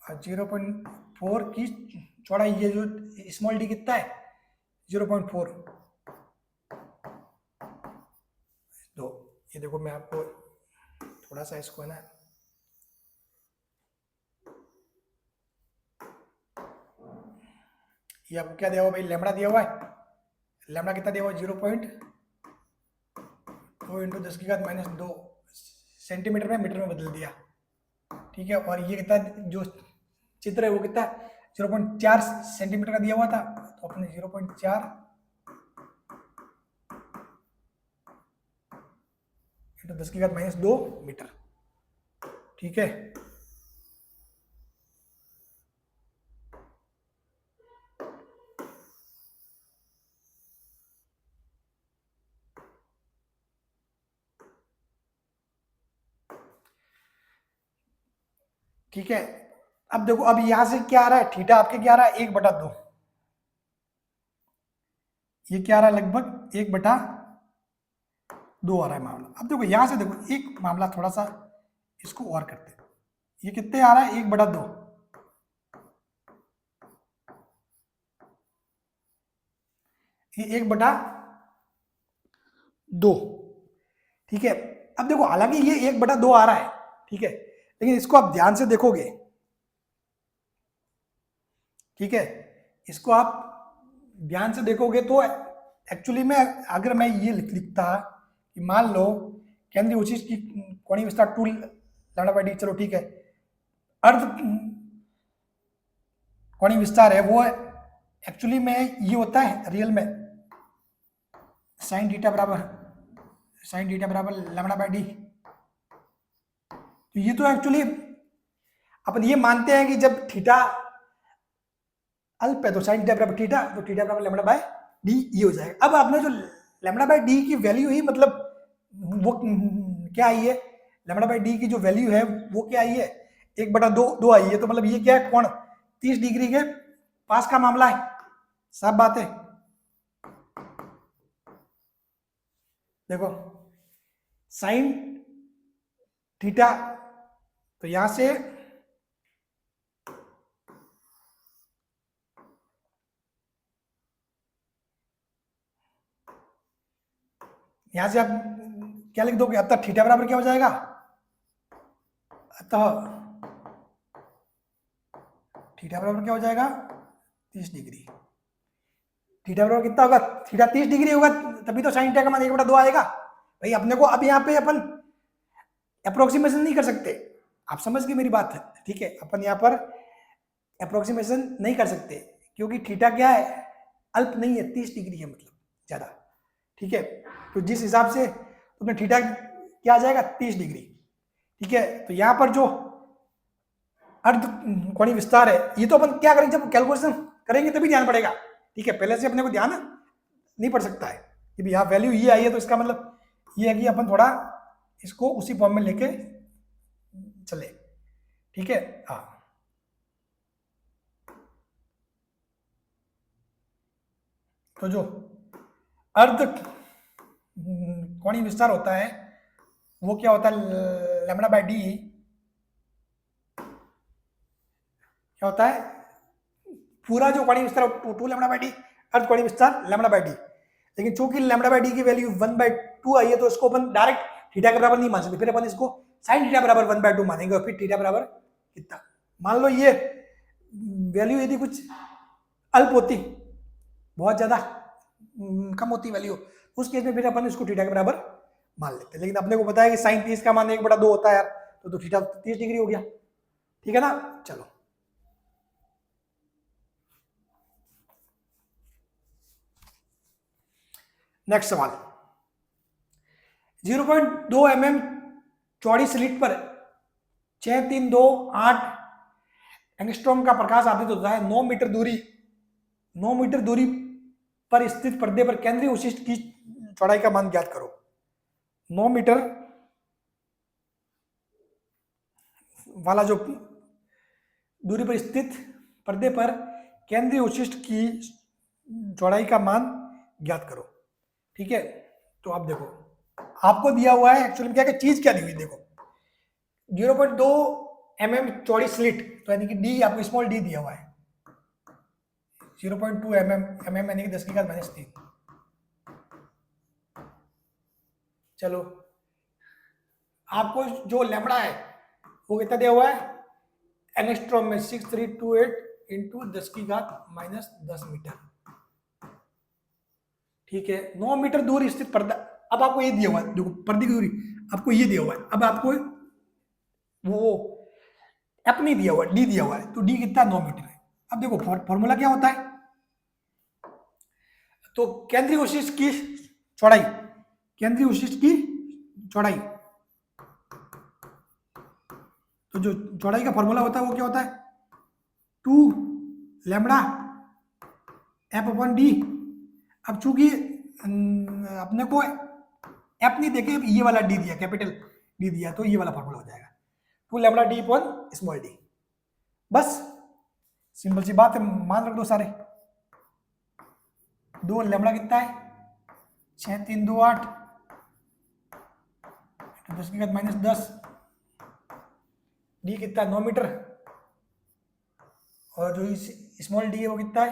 Speaker 1: और 0.4 की चौड़ाई, ये जो स्मॉल डी कितना है 0.4 दो। ये देखो मैं आपको थोड़ा सा इसको है ना, ये आपको क्या दिया हुआ भाई, लेमड़ा दिया हुआ है, लेमड़ा कितना दिया हुआ है 0.2 इंटू 10 की घात -2 सेंटीमीटर में मीटर में बदल दिया, ठीक है। और ये कितना जो चित्र है वो कितना 0.4 सेंटीमीटर का दिया हुआ था, तो अपने 0.4 इंटू 10 की घात -2 मीटर, ठीक है। ठीक है, अब देखो, अब यहां से क्या आ रहा है, थीटा आपके क्या आ रहा है 1/2, ये क्या आ रहा है लगभग 1/2 आ रहा है मामला। अब देखो यहां से देखो, एक मामला थोड़ा सा इसको और करते हैं, ये कितने आ रहा है 1/2, ये 1/2, ठीक है। अब देखो हालांकि ये 1/2 आ रहा है, ठीक है, लेकिन इसको आप ध्यान से देखोगे, ठीक है, इसको आप ध्यान से देखोगे तो एक्चुअली में अगर मैं ये लिखता कि मान लो केंद्रीय उचित की कोणीय विस्तार 2 λ/d, चलो ठीक है, अर्ध कोणीय विस्तार है वो एक्चुअली में ये होता है रियल में साइन थीटा बराबर λ/d। तो ये तो एक्चुअली अपन ये मानते हैं कि जब थीटा अल्प है तो साइन थीटा बराबर थीटा, तो थीटा बराबर λ/d ये हो जाएगा। अब आपने जो λ/d की वैल्यू ही मतलब वो क्या आई है, λ/d की जो वैल्यू है वो क्या आई है 1/2 आई है, तो मतलब ये क्या है कोण 30 डिग्री के पास का मामला है, साफ बात है। देखो साइन थीटा, तो यहां से आप क्या लिख दोगे, अतः थीटा बराबर क्या हो जाएगा, अतः थीटा बराबर क्या हो जाएगा 30 डिग्री। थीटा बराबर कितना होगा, थीटा 30 डिग्री होगा, तभी तो साइन थीटा का मान 1/2 आएगा। भाई अपने को अब यहाँ पे अपन अप्रोक्सीमेशन नहीं कर सकते, आप समझ गए मेरी बात है, ठीक है, अपन यहाँ पर अप्रोक्सीमेशन नहीं कर सकते क्योंकि थीटा क्या है अल्प नहीं है, 30 डिग्री है मतलब ज्यादा, ठीक है। तो जिस हिसाब से तुम्हें थीटा क्या आ जाएगा 30 डिग्री, ठीक है। तो यहाँ पर जो अर्ध कोणीय विस्तार है ये तो अपन क्या करेंगे, जब कैलकुलेशन करेंगे तभी ध्यान पड़ेगा, ठीक है, पहले से अपने को ध्यान नहीं पड़ सकता है कि यहाँ वैल्यू ये आई है, तो इसका मतलब ये है कि अपन थोड़ा इसको उसी फॉर्म में लेके चले, ठीक है। हाँ तो जो अर्ध कोणीय विस्तार होता है वो क्या होता है λ/d क्या होता है, पूरा जो कोणीय विस्तार 2 λ/d अर्ध कोणीय विस्तार λ/d, लेकिन चूंकि λ/d की वैल्यू 1/2 आई है तो इसको अपन डायरेक्ट थीटा के बराबर नहीं मान सकते, फिर अपन इसको साइन थीटा बराबर 1/2 मानेंगे और फिर थीटा बराबर कितना, मान लो ये वैल्यू यदि कुछ अल्प होती, बहुत ज्यादा कम होती वैल्यू, उस केस में फिर अपन इसको थीटा के बराबर मान लेते, लेकिन अपने को पता है कि साइन 30 का मान 1/2 होता है यार, तो थीटा 30 डिग्री हो गया, ठीक है ना। चलो नेक्स्ट सवाल, 0.2 mm चौड़ी स्लिट पर 6328 एंगस्ट्रॉम का प्रकाश आपतित होता है, 9 मीटर दूरी पर स्थित पर्दे पर केंद्रीय उचिष्ट की चौड़ाई का मान ज्ञात करो। 9 मीटर वाला जो दूरी पर स्थित पर्दे पर केंद्रीय उचिष्ट की चौड़ाई का मान ज्ञात करो, ठीक है। तो आप देखो आपको दिया हुआ है एक्चुअली क्या चीज क्या दी हुई, देखो 0.2 mm चौड़ी स्लिट, तो यानी कि डी आपको स्मॉल डी दिया हुआ है, 0.2 mm यानी कि 10⁻³ चलो आपको जो लैम्बडा है वो कितना दिया हुआ है एंगस्ट्रॉम में 6328 इंटू 10⁻⁻10 मीटर, ठीक है। 9 मीटर दूर स्थित पर्दा, अब आपको ये दिया हुआ है, देखो पर्दे की दूरी आपको ये दिया हुआ है, अब आपको वो एप नहीं दिया हुआ, डी दिया हुआ है, तो डी कितना 9 मीटर है। अब देखो फॉर्मूला क्या होता है, तो केंद्रीय उचिष्ट की चौड़ाई, केंद्रीय उचिष्ट की चौड़ाई, तो जो चौड़ाई का फॉर्मूला होता है वो क्या होता है 2 लैम्बडा f/d। अब चूंकि अपने को एफ नहीं देके ये वाला डी दिया, कैपिटल डी दिया, तो ये वाला फॉर्मूला हो जाएगा 2 lambda d upon small D, बस सिंपल सी बात है, मान रख दो सारे। 2 लैम्बडा कितना है 6328 10⁻⁻10 डी कितना है 9 मीटर, और जो स्मॉल डी है वो कितना है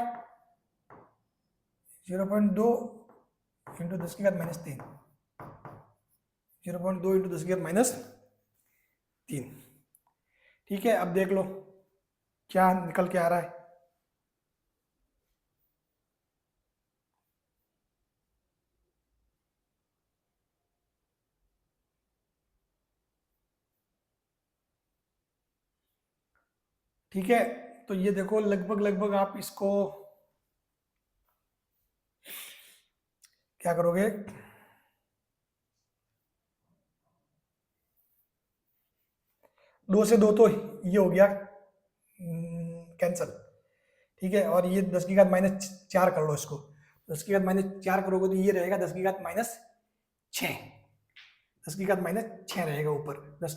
Speaker 1: 0.2 इंटू 10⁻³ 0.2 इंटू 10⁻³। ठीक है, अब देख लो क्या निकल के आ रहा है। ठीक है, तो ये देखो लगभग लगभग आप इसको क्या करोगे, 2 से 2 तो ये हो गया कैंसल। ठीक है, और ये 10⁻⁻4 कर लो इसको, 10⁻⁻4 करोगे तो ये रहेगा 10⁻⁻6, 10⁻⁻6 रहेगा ऊपर 10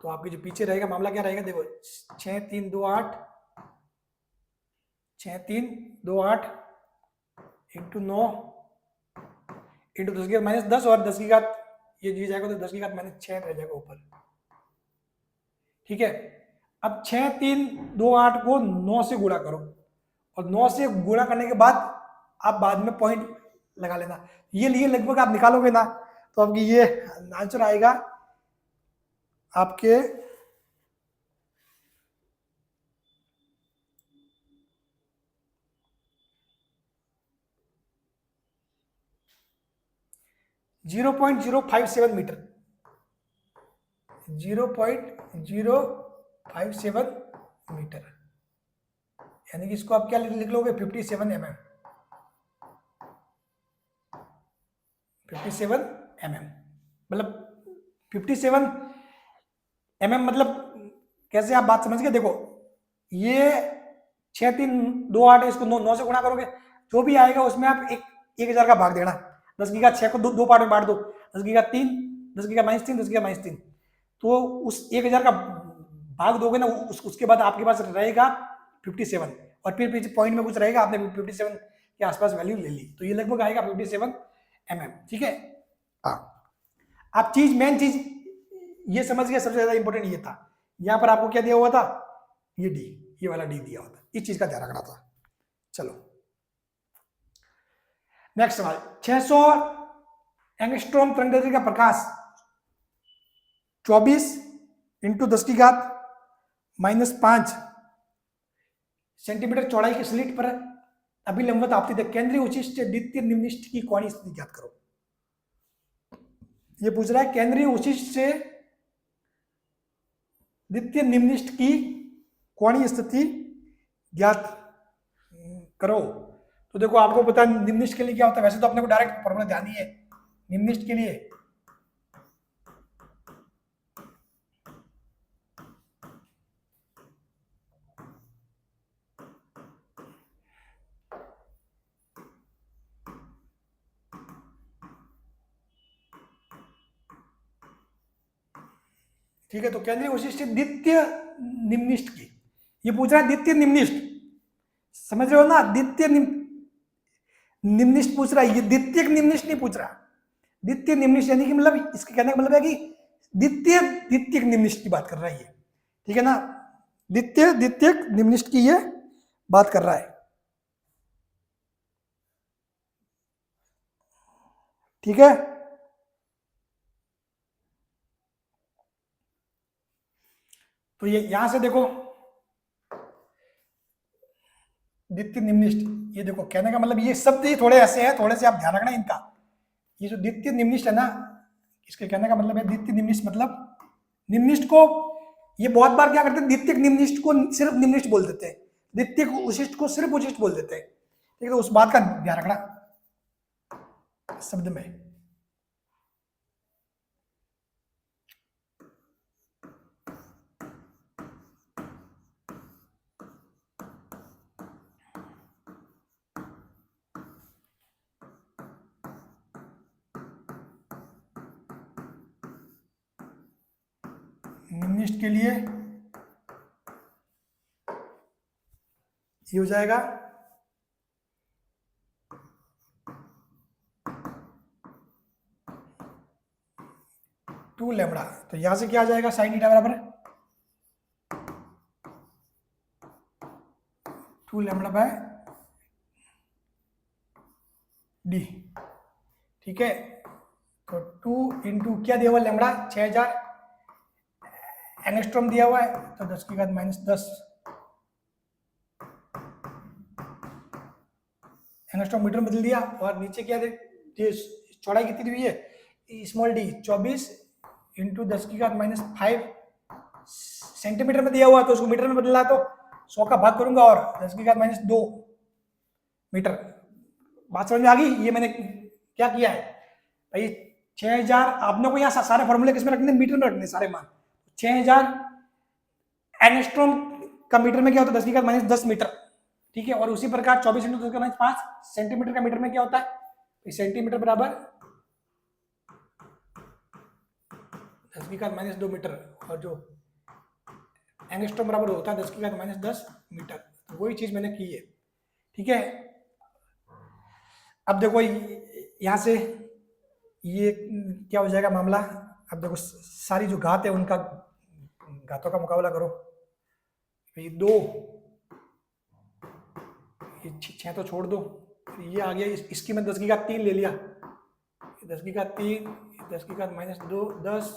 Speaker 1: तो आपके जो पीछे रहेगा मामला क्या रहेगा, देखो 6 3 2 8, 6 3 2 8 इंटू 9 इंटू 10⁻⁻10, और 10 ये जी जाएगा तो 10⁻⁻6 रह जाएगा ऊपर। ठीक है, अब 6 3 2 8 को 9 से गुणा करो, और 9 से गुणा करने के बाद आप बाद में पॉइंट लगा लेना। ये लिए लगभग आप निकालोगे ना तो आपकी ये आंसर आएगा आपके 0.057 मीटर, 0.057 मीटर, यानी कि इसको आप क्या लिख लोगे 57 mm, 57 mm मतलब 57 mm मतलब कैसे आप बात समझ गए। देखो ये 6 3 2 8 इसको 9 से गुणा करोगे, जो भी आएगा उसमें आप 1000 का भाग देना, 10⁻6 को दो पार्ट में बांट दो, 10⁻3 10⁻³ 10⁻³ तो उस 1000 का भाग दोगे ना, उसके बाद आपके पास रहेगा 57, और फिर पीछे पॉइंट में कुछ रहेगा, आपने 57 के आसपास वैल्यू ले ली, तो ये लगभग आएगा 57 mm। ठीक है, आप चीज मेन चीज ये समझ गए, सबसे ज्यादा इंपॉर्टेंट ये था, यहां पर आपको क्या दिया हुआ था, ये डी, ये वाला डी दिया हुआ था, इस चीज का ध्यान रखना था। चलो नेक्स्ट सवाल, 600 एंगस्ट्रॉम तरंगदैर्घ्य का प्रकाश 24 इंटू 10⁻⁻5 सेंटीमीटर चौड़ाई के स्लिट पर अभिलंबित आपतित केंद्रीय उचिष्ट द्वितीय निम्निष्ठ की कोणीय स्थिति ज्ञात करो। ये पूछ रहा है केंद्रीय उचिष्ट से द्वितीय निम्निष्ठ की कोणीय स्थिति ज्ञात करो। तो देखो आपको पता है निम्निष्ठ के लिए क्या होता है, वैसे तो अपने को डायरेक्ट फॉर्मूला ध्यान ही है निम्निष्ठ के लिए, ठीक है। तो केंद्रीय उचिष्ट द्वितीय निम्निष्ठ की, ये पूछ रहा है द्वितीय निम्निष्ठ, समझ रहे हो ना, द्वितीय निम्निष्ठ पूछ रहा है, ये द्वितीय निम्निष्ठ नहीं पूछ रहा। द्वितीय निम्निष्ठ यानी कि मतलब इसके कहने का मतलब है कि द्वितीय निम्निष्ठ की बात कर रहा है ये, ठीक है ना, द्वितीय निम्निष्ठ की ये बात कर रहा है। ठीक है, तो ये यहां से देखो द्वितीय निम्निष्ठ, ये देखो कहने का मतलब ये शब्द ये थोड़े ऐसे हैं, थोड़े से आप ध्यान रखना इनका। ये जो द्वितीय निम्निष्ठ है ना, इसके कहने का मतलब है द्वितीय निम्निष्ठ मतलब निम्निष्ठ को ये बहुत बार क्या करते हैं, द्वितीय निम्निष्ठ को सिर्फ निम्निष्ठ बोल देते हैं, द्वितीय उचिष्ठ को सिर्फ उचिष्ठ बोल देते हैं। ठीक है, तो उस बात का ध्यान रखना शब्द में। निम्निष्ठ के लिए ये हो जाएगा 2 लैम्बडा, तो यहां से क्या आ जाएगा साइन थीटा बराबर 2 लैम्बडा बाय डी, ठीक है। तो 2 इंटू क्या दिया हुआ लैम्बडा 6000 एंगस्ट्रॉम दिया हुआ है, तो 10 की घात -10 एंगस्ट्रॉम मीटर में बदल दिया। और नीचे क्या दे, चौड़ाई कितनी हुई है स्मॉल डी 24 इंटू 10 की घात -5 सेंटीमीटर में दिया हुआ, तो उसको मीटर में बदला तो 100 का भाग करूंगा और 10 की घात -2 मीटर। बात समझ में आ गई? ये मैंने क्या किया है भाई 6000, आपने को यहाँ सारे फॉर्मूले किसमें रखने, मीटर में रखने सारे मान। 6000 एंगस्ट्रॉम का मीटर में क्या होता है 10 की घात -10 मीटर, ठीक है। और उसी प्रकार 24 इंटू 10 की घात -5 सेंटीमीटर का मीटर में क्या होता है, सेंटीमीटर बराबर 10 की घात -2 मीटर, और जो एंगस्ट्रॉम बराबर होता है 10 की घात -10 मीटर। तो वही चीज मैंने की है, ठीक है। अब देखो यहां से ये क्या हो जाएगा मामला। अब देखो सारी जो घात है उनका घातों का मुकाबला करो। ये 2, ये 6 तो छोड़ दो, ये आ गया, इसकी मैं 10 की घात 3 ले लिया, 10 की घात 3, 10 की घात -2 10,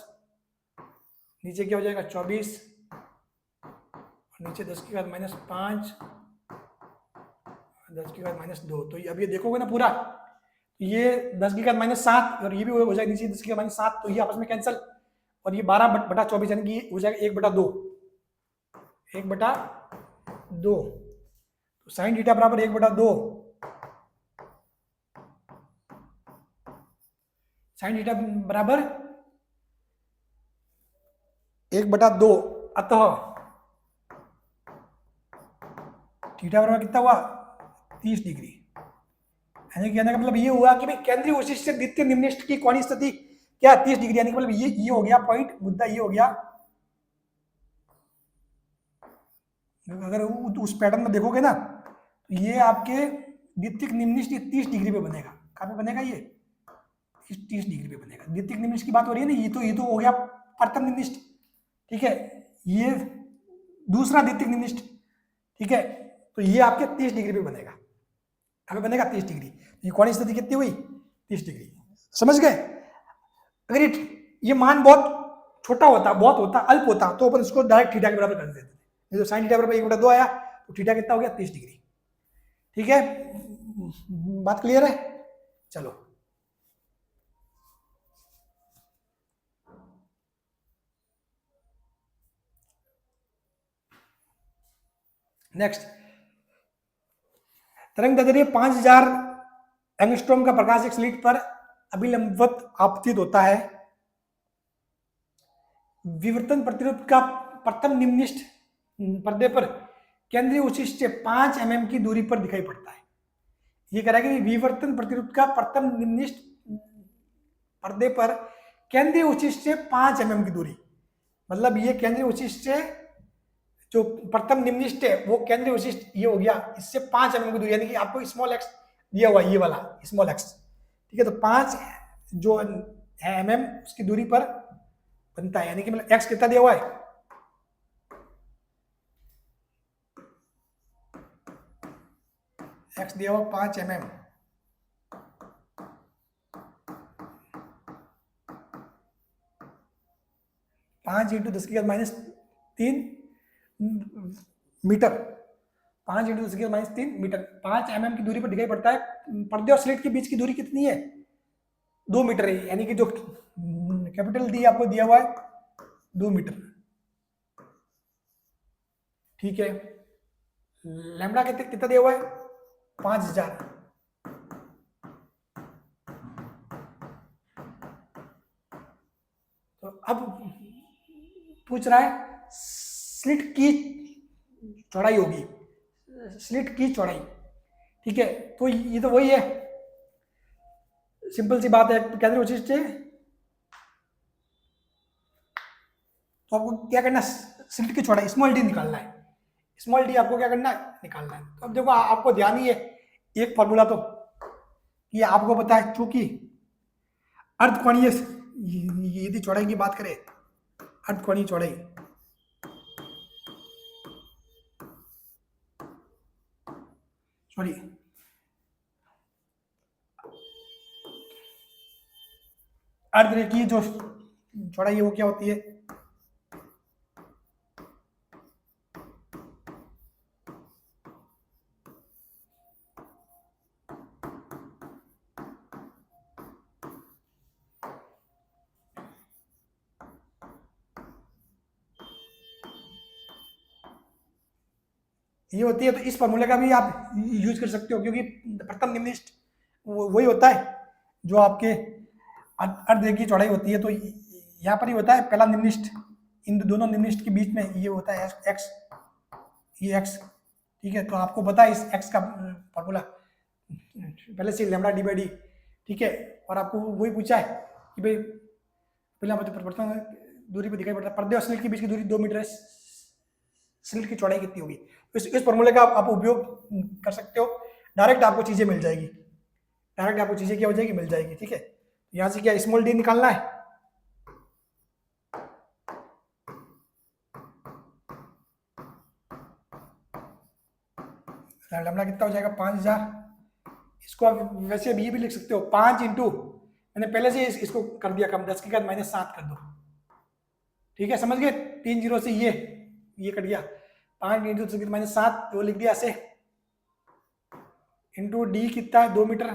Speaker 1: नीचे क्या हो जाएगा 24, और नीचे 10 की घात -5, 10 की घात -2। तो अब ये देखोगे ना पूरा, ये 10 की घात -7 और ये भी हो जाएगा नीचे 10 की घात -7, तो ये आपस में कैंसिल, और ये 12/24 यानी कि हो जाएगा 1/2, 1/2। तो साइन थीटा बराबर 1/2, साइन थीटा बराबर 1/2, अतः थीटा बराबर कितना हुआ 30 डिग्री। यानी कहने का मतलब ये हुआ कि भाई केंद्रीय उचिष्ठ से द्वितीय निम्निष्ठ की कोणीय स्थिति क्या 30 डिग्री, यानी कि मतलब ये हो गया पॉइंट, मुद्दा ये हो गया। अगर उस पैटर्न में देखोगे ना तो ये आपके द्वितीय निम्निष्ठ 30 डिग्री पे बनेगा। कहाँ पे बनेगा, ये 30 डिग्री पे बनेगा। द्वितीय निम्निष्ठ की बात हो रही है ना, ये तो हो गया प्रथम निम्निष्ठ, ठीक है। ये दूसरा द्वितीय निम्निष्ठ, ठीक है। तो ये आपके 30 डिग्री पे बनेगा, हमें बनेगा 30 डिग्री। ये कोणीय स्थिति कितनी हुई 30 डिग्री, समझ गए। अगर ये मान बहुत छोटा होता, बहुत होता, अल्प होता, तो अपन इसको डायरेक्ट थीटा के बराबर कर देते थे। तो साइन थीटा बराबर 1/2 आया, तो थीटा कितना हो गया 30 डिग्री, ठीक है। बात क्लियर है? चलो नेक्स्ट, तरंग दैर्ध्य 5000 एंगस्ट्रॉम का प्रकाश एक स्लिट पर अभिलंबवत आपतित होता है। विवर्तन प्रतिरोध का प्रथम निम्निष्ठ पर्दे पर केंद्रीय उचिष्ठ से 5 mm की दूरी पर दिखाई पड़ता है। ये कह रहा है कि विवर्तन प्रतिरोध का प्रथम निम्निष्ठ पर्दे पर केंद्रीय उचिष्ठ से 5 mm की दूरी, मतलब ये केंद्रीय उचिष्ठ से जो प्रथम निम्निष्ठ है वो केंद्रीय उचिष्ठ ये हो गया, इससे 5 mm की दूरी, यानी कि आपको स्मॉल एक्स दिया हुआ ये वाला स्मॉल एक्स, ठीक है। तो 5 जो है mm उसकी दूरी पर बनता है, यानी कि मतलब एक्स कितना दिया हुआ है, एक्स दिया हुआ 5 mm, पांच इंटू 10 की घात -3 मीटर, 5 इंटू 10 की घात -3 मीटर, 5 mm की दूरी पर दिखाई पड़ता है। पर्दे और स्लिट के बीच की दूरी कितनी है 2 मीटर है, यानी कि जो कैपिटल डी आपको दिया हुआ है 2 मीटर, ठीक है। लैम्बडा कितना दिया हुआ है 5000, तो अब पूछ रहा है स्लिट की चौड़ाई होगी, स्लिट की चौड़ाई, ठीक है। तो ये तो वही है, सिंपल सी बात है, केंद्रीय उचिष्ठ से तो आपको क्या करना है स्लिट की चौड़ाई स्मॉल डी निकालना है, स्मॉल डी आपको क्या करना है निकालना है। तो अब देखो आपको ध्यान ही है एक फॉर्मूला तो ये आपको पता है, चूंकि अर्धकोणीय यदि चौड़ाई की बात करें, अर्धकोणीय चौड़ाई सॉरी, अर्धरेखा की जो चौड़ाई है वो क्या होती है? ये होती है। तो इस फॉर्मूले का भी आप यूज कर सकते हो, क्योंकि प्रथम निम्नलिखित वही होता है जो आपके अर्धरेखा की चौड़ाई होती है। तो यहाँ पर ही होता है पहला निम्नलिखित, इन दोनों निम्नलिखित के बीच में ये होता है एक्स, ये एक्स, ठीक है। तो आपको पता है इस एक्स का फॉर्मूला पहले से लैम्डा डी बाई डी, ठीक है। और आपको वही पूछा है कि भाई पहला परिवर्तन दूरी पर दिखाई पड़ता है, पर्दे और स्लिट के बीच की दूरी 2 मीटर है, स्लिट की चौड़ाई कितनी होगी? तो इस फॉर्मूले का आप उपयोग कर सकते हो, डायरेक्ट आपको चीजें मिल जाएगी, डायरेक्ट आपको चीजें क्या हो जाएगी, मिल जाएगी, ठीक है। यहां से क्या स्मॉल डी निकालना है, लैम्डा कितना हो जाएगा 5000। इसको आप वैसे भी ये भी लिख सकते हो 5 इंटू, मैंने पहले से इसको कर दिया कम, 10 की घात -7 कर दो, ठीक है, समझ गए। 3 जीरो से ये कट गया, 5 इंटू 10 की घात -7 वो लिख दिया ऐसे, इंटू डी कितना है 2 मीटर,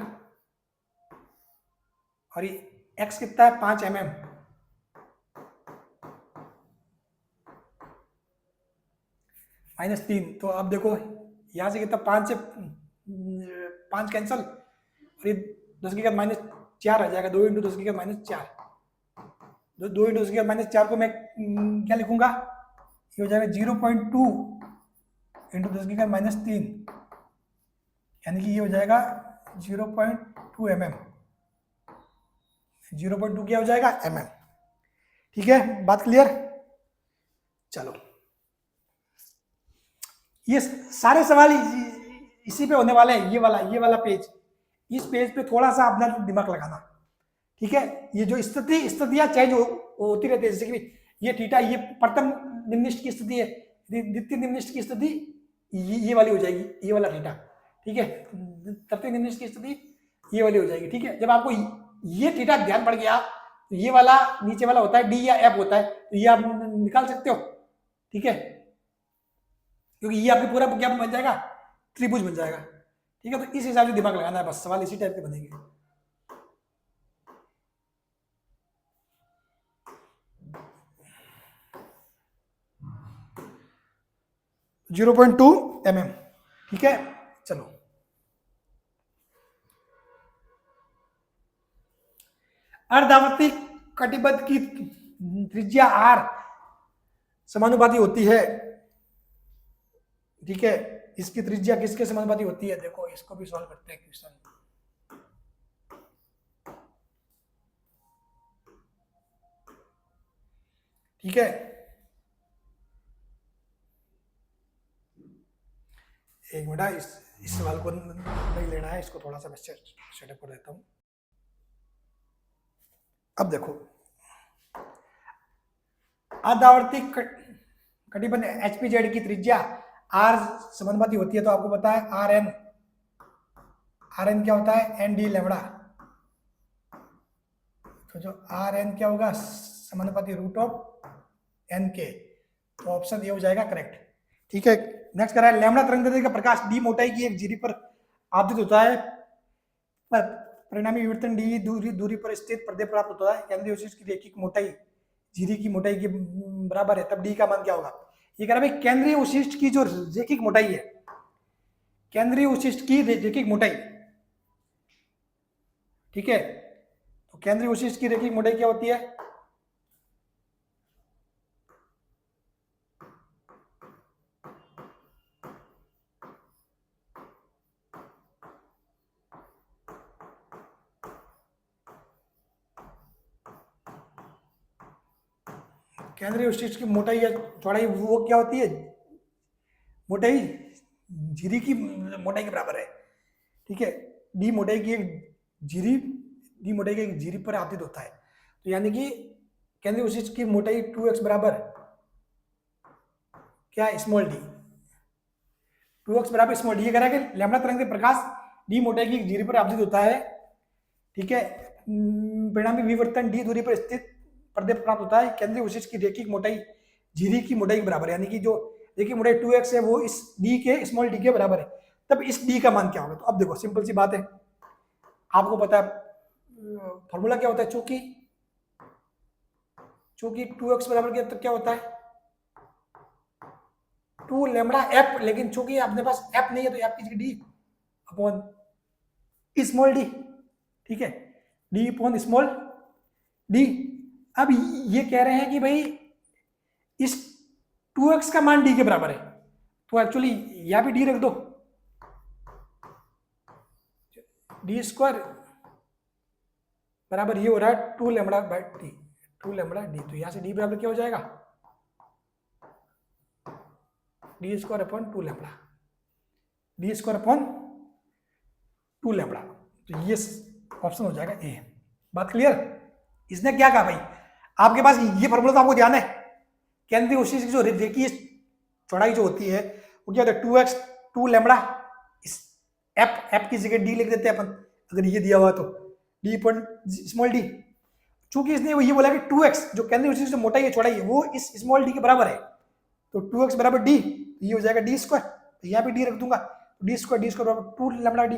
Speaker 1: और ये एक्स कितना है 5 mm, -3। तो अब देखो यहाँ से कितना 5 से 5 कैंसल, और ये 10 की घात -4 आ जाएगा, 2 इंटू 10 की घात -4, 2 इंटू 10 की घात -4 को मैं क्या लिखूंगा, ये हो जाएगा 0.2 इंटू 10 की घात -3, यानी कि ये हो जाएगा 0.2 mm, 0.2 क्या हो जाएगा mm, ठीक है, बात क्लियर। चलो ये सारे सवाल इसी पे होने वाले हैं, ये वाला पेज, इस पेज पे थोड़ा सा अपना दिमाग लगाना, ठीक है। ये जो स्थितियां चेंज होती रहती है, जैसे कि ये थीटा, ये प्रथम निम्नलिखित की स्थिति है, द्वितीय निम्नलिखित की स्थिति ये वाली हो जाएगी, ये वाला थीटा, ठीक है। तृतीय निम्नलिखित की स्थिति ये वाली हो जाएगी, ठीक है। जब आपको ये थीटा ध्यान पड़ गया, तो ये वाला नीचे वाला होता है डी या एफ होता है, तो ये आप निकाल सकते हो, ठीक है, क्योंकि ये आपके पूरा क्या बन जाएगा, त्रिभुज बन जाएगा, ठीक है। तो इस हिसाब से दिमाग लगाना है, बस सवाल इसी टाइप के बनेंगे। 0.2 mm, ठीक है। चलो अर्धावर्ती कटिबद्ध की त्रिज्या r समानुपाती होती है, ठीक है। इसकी त्रिज्या किसके समानुपाती होती है, देखो इसको भी सॉल्व करते हैं क्वेश्चन, ठीक है। एक मिनट, इस सवाल को नहीं लेना है, इसको थोड़ा सा मैं सेटअप कर देता हूं। अब देखो अर्धावर्ती कटिबद्ध एचपीजेड की त्रिज्या आर समानुपाती होती है, तो आपको पता है आर एन क्या होता है, एन डी लैम्डा। तो जो आर एन क्या होगा, समानुपाती रूट ऑफ एन के, तो ऑप्शन ये हो जाएगा करेक्ट, ठीक है। नेक्स्ट करा है लैम्डा तरंगदैर्ध्य का प्रकाश डी मोटाई की एक झिरी पर आपतित होता है, परिणामी विवर्तन डी दूरी पर स्थित पर्दे प्राप्त होता है, केंद्रीय विशिष्ट की रेखिक मोटाई झिरी की मोटाई के बराबर है, तब डी का मान क्या होगा। ये कह रहा है केंद्रीय विशिष्ट की जो रेखिक मोटाई है, केंद्रीय विशिष्ट की रेखिक मोटाई, ठीक है। तो केंद्रीय विशिष्ट की रेखिक मोटाई क्या होती है, केंद्रीय विशिष्ट की मोटाई या चौड़ाई वो क्या होती है, मोटाई झिरी की मोटाई के बराबर है, ठीक है। डी मोटाई की एक झिरी पर आपतित होता है, तो यानी कि केंद्रीय विशिष्ट की मोटाई 2x बराबर क्या, स्मॉल डी, 2x बराबर स्मॉल डी, करेगा कि लैम्बडा तरंग से प्रकाश डी मोटाई की धुरी पर आपतित होता है, ठीक है। परिणामी विवर्तन डी दूरी पर स्थित पर्दे पर प्राप्त होता है। केंद्रीय विशिष्ट की रेखिक मोटाई झिरी की मोटाई के बराबर है, यानी कि जो रेखिक मोटाई 2x है वो इस डी के स्मॉल डी के बराबर है। तब इस डी का मान क्या होगा? तो अब देखो सिंपल सी बात है, आपको पता है फॉर्मूला क्या होता है, चूंकि 2x बराबर क्या, तो क्या होता है 2 लैम्बडा एफ, लेकिन चूंकि अपने पास एफ नहीं है तो एफ की जगह डी अपॉन स्मॉल डी, ठीक है, डी अपॉन स्मॉल डी। अब ये कह रहे हैं कि भाई इस 2x का मान डी के बराबर है, तो एक्चुअली यहां भी डी रख दो, डी स्क्वायर बराबर ये हो रहा है 2 lambda by D, 2 lambda D. तो यहां से डी बराबर क्या हो जाएगा, D square upon 2 lambda, D square upon 2 lambda. तो ये ऑप्शन हो जाएगा ए। बात क्लियर? इसने क्या कहा भाई, आपके पास ये फॉर्मूला तो आपको ध्यान है, केंद्रीय विशिष्ट की जो रेखीय चौड़ाई जो होती है वो क्या होता है 2x 2 लैम्बडा, इस एफ की जगह डी लिख देते हैं अपन, अगर ये दिया हुआ तो डी अपॉन स्मॉल डी। चूंकि इसने ये बोला कि 2x जो केंद्रीय विशिष्ट जो मोटाई है चौड़ाई है वो इस स्मॉल डी के बराबर है, तो 2x बराबर डी, ये हो जाएगा डी स्क्वायर, तो यहाँ पे डी रख दूंगा, डी स्क्वायर बराबर 2 लैम्बडा डी।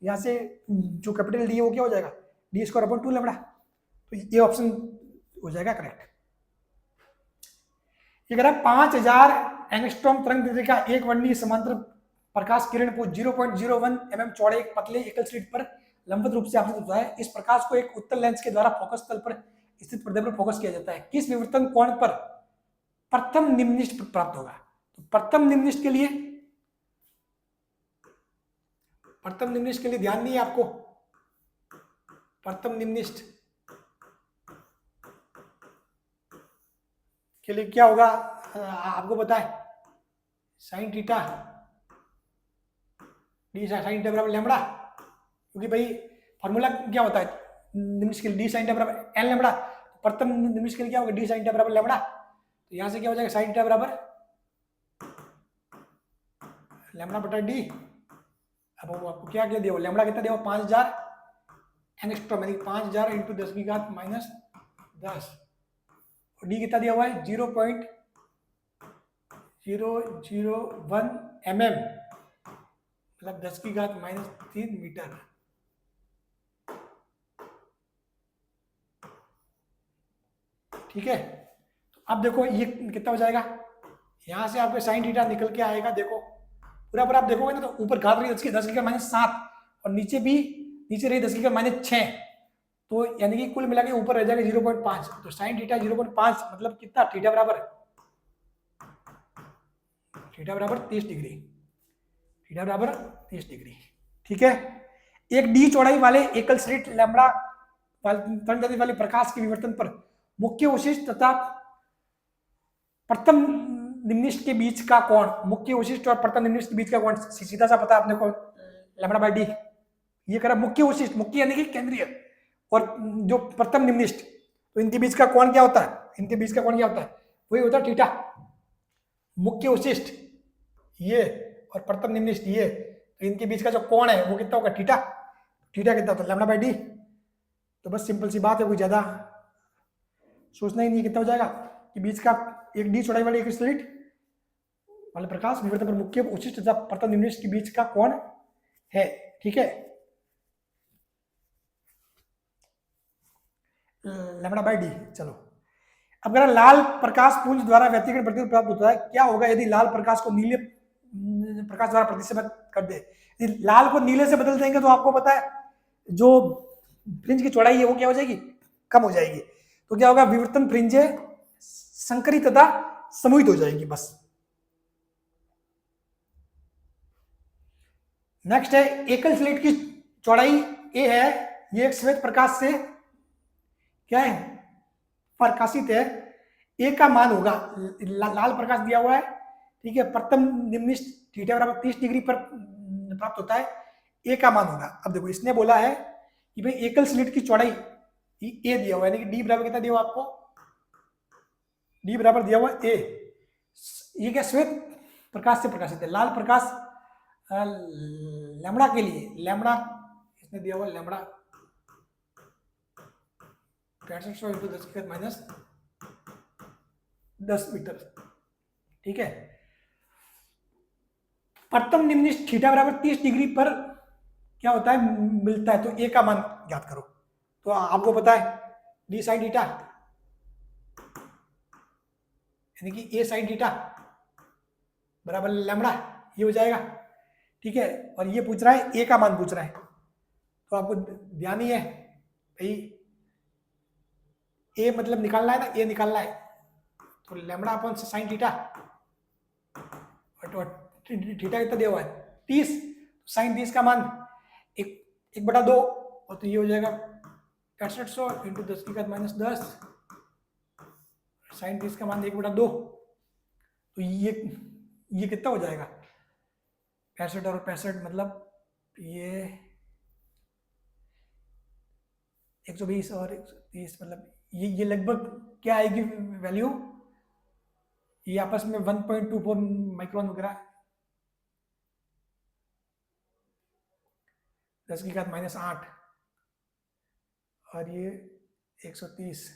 Speaker 1: यहाँ से जो कैपिटल डी है वो क्या हो जाएगा, डी स्क्वायर अपॉन 2 लैम्बडा। तो ये ऑप्शन हो जाएगा करेक्ट। ये कह रहा है 5000 एंगस्ट्रॉम तरंग दैर्ध्य का एक वर्णीय समांतर प्रकाश किरण को 0.01 mm चौड़े एक पतले एकल स्लिट पर लंबवत रूप से आपतित होता है। इस प्रकाश को एक उत्तल लेंस के द्वारा फोकस तल पर स्थित पर्दे पर फोकस किया जाता है। किस विवर्तन कोण पर प्रथम निम्नलिखित प्राप्त होगा? तो प्रथम निम्नलिखित के लिए ध्यान नहीं है आपको, प्रथम निम्नलिखित के लिए क्या होगा आपको पता है, sine theta D sine theta बराबर लैम्बडा, क्योंकि भाई फॉर्मूला क्या होता है निम्नलिखित के लिए डी साइन थीटा बराबर एन लैम्बडा, प्रथम निम्नलिखित के लिए क्या होगा डी साइन थीटा बराबर लैम्बडा। तो यहां से क्या हो जाएगा साइन थीटा बराबर लैम्बडा बटा डी। अब वो आपको क्या दिया हुआ, लैम्बडा कितना दिया हुआ 5000 एंगस्ट्रॉम, यानी 5000 इंटू 10 की घात -10, और डी कितना दिया हुआ है 0.001 mm, मतलब 10 की घात -3 मीटर। ठीक है, तो अब देखो ये कितना हो जाएगा, यहां से आपके साइन थीटा निकल के आएगा, देखो पूरा पर आप देखोगे ना तो ऊपर घात रही 10 की घात -7 और नीचे रही 10 की घात -6, तो यानी कि कुल मिला के ऊपर रह जाएगा 0.5। तो साइन थीटा 0.5 मतलब कितना, थीटा बराबर 30 डिग्री, थीटा बराबर 30 डिग्री। ठीक है, एक डी चौड़ाई वाले एकल स्लिट लैम्बडा वाले प्रकाश के विवर्तन पर मुख्य विशिष्ट तथा प्रथम निम्नलिखित के बीच का कोण, मुख्य विशिष्ट और प्रथम निम्नलिखित के बीच का कोण सीधा सा पता अपने को लैम्बडा बाई डी। ये करा मुख्य विशिष्ट, मुख्य यानी कि केंद्रीय, और जो प्रथम निम्नलिखित, तो इनके बीच का कोण क्या होता है, इनके बीच का कोण क्या होता है, वही होता है थीटा। मुख्य विशिष्ट ये और प्रथम निम्नलिखित ये, तो इनके बीच का जो कोण है वो कितना होगा थीटा, थीटा कितना होता है लैम्बडा बाई डी। तो बस सिंपल सी बात है, कोई ज्यादा सोचना ही नहीं, कितना हो जाएगा कि बीच का एक डी चौड़ाई वाले एक स्लिट वाले प्रकाश विवर्तन पर मुख्य विशिष्ट तथा प्रथम निम्नलिखित के बीच का कोण है। ठीक है, लैम्बडा बाई डी। चलो अब अगर लाल प्रकाश पुंज द्वारा व्यतिकरण प्रतिबिंब प्राप्त होता है, क्या होगा यदि लाल प्रकाश को नीले प्रकाश द्वारा प्रतिबिंबित कर दे? यदि लाल को नीले से बदल देंगे तो आपको पता है जो फ्रिंज की चौड़ाई है वो क्या हो जाएगी, कम हो जाएगी। तो क्या होगा, विवर्तन फ्रिंजें संकरित तथा समूहित हो जाएंगी। बस नेक्स्ट है एकल स्लिट की चौड़ाई ए है, ये एक श्वेत प्रकाश से क्या है प्रकाशित है, ए का मान होगा लाल प्रकाश दिया हुआ है, ठीक है, प्रथम निम्नलिखित थीटा बराबर 30 डिग्री पर प्राप्त होता है, ए का मान होगा। अब देखो इसने बोला है कि भाई एकल स्लिट की चौड़ाई ए दिया हुआ है, यानी कि डी बराबर कितना दिया हुआ आपको, डी बराबर दिया हुआ ए। ये क्या श्वेत प्रकाश से प्रकाशित है, लाल प्रकाश लैम्बडा के लिए, लैम्बडा इसने दिया हुआ लैम्बडा 6500 इंटू 10 मीटर, ठीक है। प्रथम निम्नलिखित थीटा बराबर 30 डिग्री पर क्या होता है मिलता है, तो ए का मान ज्ञात करो। तो आपको पता है डी साइन थीटा यानी कि ए साइन थीटा बराबर लैम्बडा, ये हो जाएगा, ठीक है। और ये पूछ रहा है ए का मान पूछ रहा है, तो आपको ध्यान ही है भाई, ए मतलब निकालना है ना, ए निकालना है, तो लैम्बडा अपॉन साइन थीटा, और थीटा कितना दिया हुआ है 30, साइन 30 का मान 1/2, और तो ये हो जाएगा 6500 इंटू 10⁻⁻10, साइन 30 का मान 1/2, तो ये कितना हो जाएगा 65 और 65 मतलब ये 120 और 130, मतलब ये लगभग क्या आएगी वैल्यू, ये आपस में 1.24 माइक्रोन वगैरह, 10⁻⁸ और ये 130,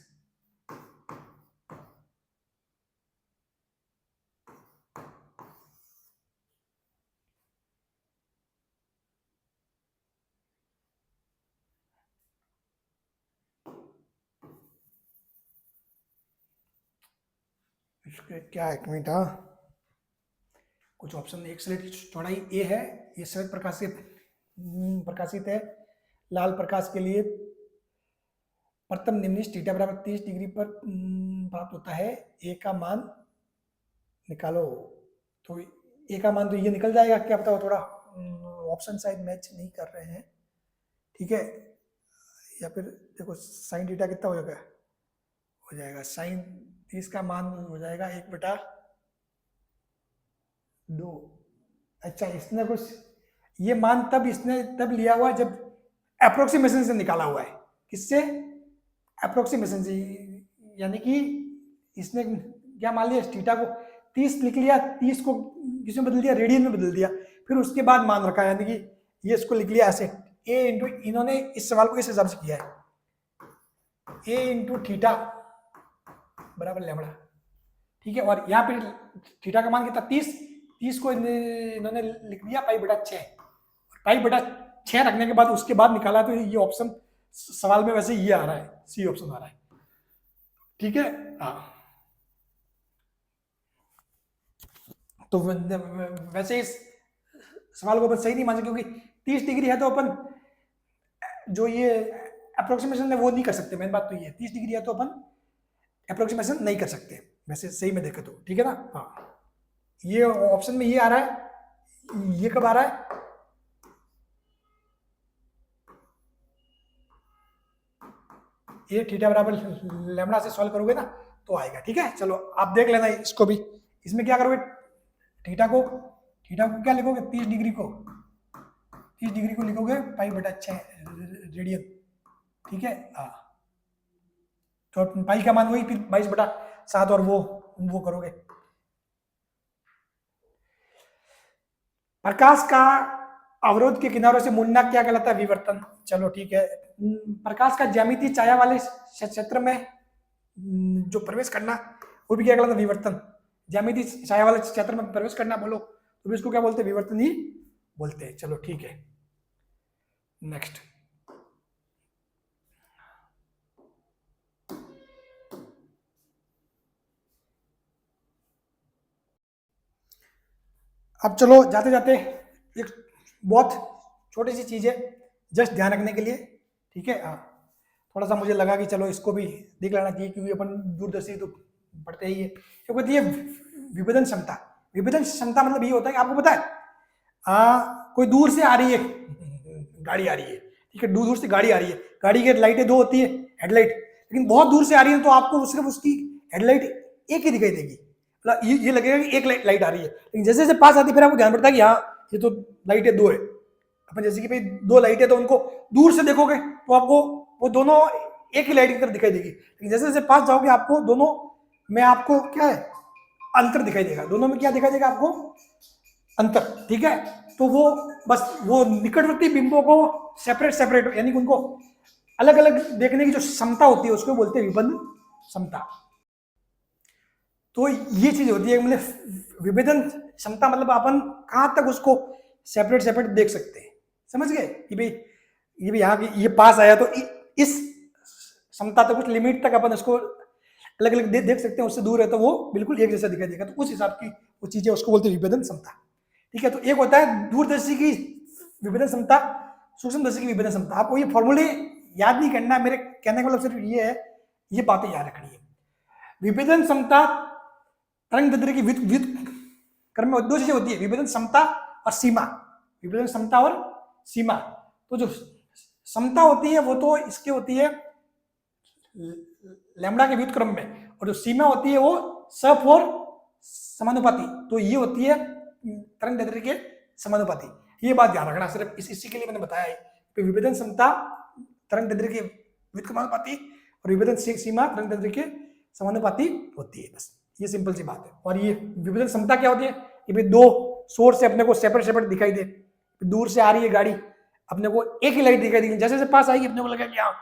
Speaker 1: इसके क्या 1 मिनट, हाँ कुछ ऑप्शन, एक स्लिट चौड़ाई ए है, ये श्वेत प्रकाशित है, लाल प्रकाश के लिए प्रथम निम्नलिखित थीटा बराबर 30 डिग्री पर प्राप्त होता है, ए का मान निकालो। तो ए का मान तो ये निकल जाएगा, क्या पता, थोड़ा ऑप्शन शायद मैच नहीं कर रहे हैं, ठीक है। या फिर देखो साइन थीटा कितना हो जाएगा साइन 30 का मान हो जाएगा 1/2। अच्छा, इसने कुछ ये मान इसने तब लिया हुआ जब अप्रोक्सीमेशन से निकाला हुआ है, किससे, अप्रोक्सीमेशन से, यानी कि इसने क्या मान लिया, थीटा को 30 लिख लिया, 30 को किसमें बदल दिया, रेडियन में बदल दिया, फिर उसके बाद मान रखा, यानी कि ये इसको लिख लिया ऐसे, ए इंटू, इन्होंने इस सवाल को इस हिसाब से किया है, ए इंटू थीटा बराबर लैम्बडा, ठीक है। और यहाँ पे थीटा का मान कितना 30 को इन्होंने लिख दिया π/6, π/6 रखने के बाद उसके बाद निकाला, तो ये ऑप्शन सवाल में वैसे ये आ रहा है, सी ऑप्शन आ रहा है, ठीक है। हाँ, तो वैसे इस सवाल को अपन सही नहीं मान सकते, क्योंकि 30 डिग्री है तो अपन जो ये अप्रोक्सीमेशन है वो नहीं कर सकते, मेन बात तो ये 30 डिग्री है तो अपन अप्रोक्सीमेशन नहीं कर सकते वैसे सही में देखे तो, ठीक है ना। हाँ, ये ऑप्शन में ये आ रहा है, ये कब आ रहा है, ये थीटा बराबर लैम्बडा से सॉल्व करोगे ना तो आएगा, ठीक है। चलो आप देख लेना इसको भी, इसमें क्या करोगे, थीटा को क्या लिखोगे, 30 डिग्री को लिखोगे π/6 रेडियन, ठीक है। हाँ, तो पाई का मान वही, फिर 22/7 और वो करोगे। प्रकाश का अवरोध के किनारों से मुड़ना क्या कहलाता है, विवर्तन। चलो ठीक है, प्रकाश का ज्यामितीय छाया वाले क्षेत्र में जो प्रवेश करना वो भी क्या कहलाता है, विवर्तन। ज्यामितीय छाया वाले क्षेत्र में प्रवेश करना बोलो तो भी इसको क्या बोलते हैं, विवर्तन ही बोलते हैं। चलो ठीक है, नेक्स्ट। अब चलो जाते जाते एक बहुत छोटी सी चीज है, जस्ट ध्यान रखने के लिए, ठीक है। हाँ, थोड़ा सा मुझे लगा कि चलो इसको भी देख लेना चाहिए, क्योंकि अपन दूरदर्शी तो पढ़ते ही है। क्या कहती है विभेदन क्षमता। विभेदन क्षमता मतलब ये होता है कि आपको पता है कोई दूर से आ रही है गाड़ी आ रही है, ठीक है, दूर से गाड़ी आ रही है, गाड़ी की लाइटें 2 होती है, हेडलाइट, लेकिन बहुत दूर से आ रही है तो आपको सिर्फ उसकी हेडलाइट एक ही दिखाई देगी, मतलब ये लगेगा कि एक लाइट आ रही है, लेकिन जैसे जैसे पास आती है फिर आपको ध्यान पड़ता है कि हाँ ये तो लाइटें 2 है। अपन जैसे कि भाई 2 लाइटें तो उनको दूर से देखोगे तो आपको वो दोनों एक ही लाइट की तरफ दिखाई देगी, लेकिन जैसे जैसे पास जाओगे आपको दोनों में आपको क्या है, अंतर दिखाई देगा, दोनों में क्या दिखाई देगा आपको, अंतर, ठीक है। तो वो बस वो निकटवर्ती बिंबों को सेपरेट सेपरेट यानी कि उनको अलग अलग देखने की जो क्षमता होती है उसको बोलते हैं विबंध क्षमता। तो ये चीज होती है, मतलब विभेदन क्षमता मतलब अपन कहां तक उसको सेपरेट सेपरेट देख सकते हैं, समझ गए कि भाई ये भी यहाँ की ये पास आया तो इस क्षमता तक कुछ लिमिट तक अपन उसको अलग अलग देख सकते हैं, उससे दूर है तो वो बिल्कुल एक जैसा दिखाई देगा। तो उस हिसाब की वो चीजें उसको बोलते हैं विभेदन क्षमता। ठीक है, तो एक होता है दूरदर्शी की विभेदन क्षमता, सूक्ष्मदर्शी की विभेदन क्षमता। आपको ये फॉर्मूले याद नहीं करना, मेरे कहने का मतलब सिर्फ ये है, ये बातें याद रखनी है। विभेदन क्षमता तरंग दैर्ध्य की व्युत्क्रम क्रम में दो चीजें होती है, विभेदन क्षमता और सीमा। विभेदन क्षमता और सीमा, तो जो क्षमता होती है वो तो इसकी होती है लैम्डा के व्युत्क्रम में, और जो सीमा होती है वो सफ और समानुपाती, तो ये होती है तरंग दैर्ध्य के समानुपाती। ये बात ध्यान रखना, सिर्फ इसी के लिए मैंने बताया है कि विभेदन क्षमता तरंग दैर्ध्य के व्युत्क्रमानुपाती और विभेदन सीमा तरंग दैर्ध्य के समानुपाती होती है, बस ये सिंपल सी बात है। और ये विभेदन क्षमता क्या होती है, ये भी दो सोर्स से अपने को सेपरेट सेपरेट दिखाई दे, दूर से आ रही है गाड़ी, अपने को एक ही लाइट दिखाई देगी, जैसे जैसे पास आएगी अपने को लगा कि हाँ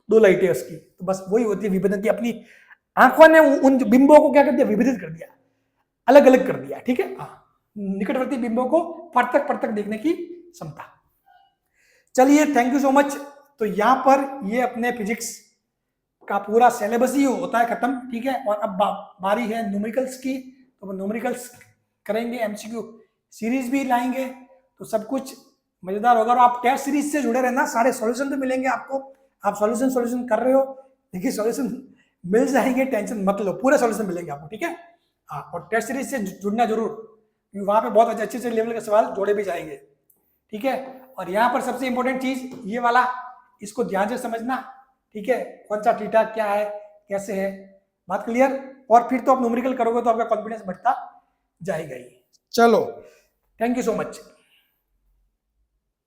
Speaker 1: दो लाइटें उसकी, तो बस वही होती है विभेदन की। अपनी आंखों ने उन बिंबों को क्या कर दिया, विभेदित कर दिया, अलग अलग कर दिया। ठीक है, हाँ, निकटवर्ती बिंबों को पृथक पृथक देखने की क्षमता। चलिए, थैंक यू सो मच। तो यहाँ पर ये अपने फिजिक्स का पूरा सिलेबस ही होता है खत्म। ठीक है, और अब बारी है न्यूमेरिकल्स की, तो न्यूमेरिकल्स करेंगे, एमसीक्यू सीरीज भी लाएंगे, तो सब कुछ मजेदार होगा। और आप टेस्ट सीरीज से जुड़े रहना, सारे सॉल्यूशन तो मिलेंगे आपको। आप सॉल्यूशन कर रहे हो, देखिए सॉल्यूशन मिल जाएंगे, टेंशन मत लो, पूरे सॉल्यूशन मिलेंगे आपको। ठीक है, हाँ, और टेस्ट सीरीज से जुड़ना जरूर, क्योंकि वहां पे बहुत अच्छे अच्छे लेवल के सवाल जोड़े भी जाएंगे। ठीक है, और यहाँ पर सबसे इंपॉर्टेंट चीज ये वाला, इसको ध्यान से समझना। ठीक है, कौन सा थीटा क्या है, कैसे है, बात क्लियर। और फिर तो आप न्यूमेरिकल करोगे तो आपका कॉन्फिडेंस बढ़ता जाएगा ही। चलो, थैंक यू सो मच।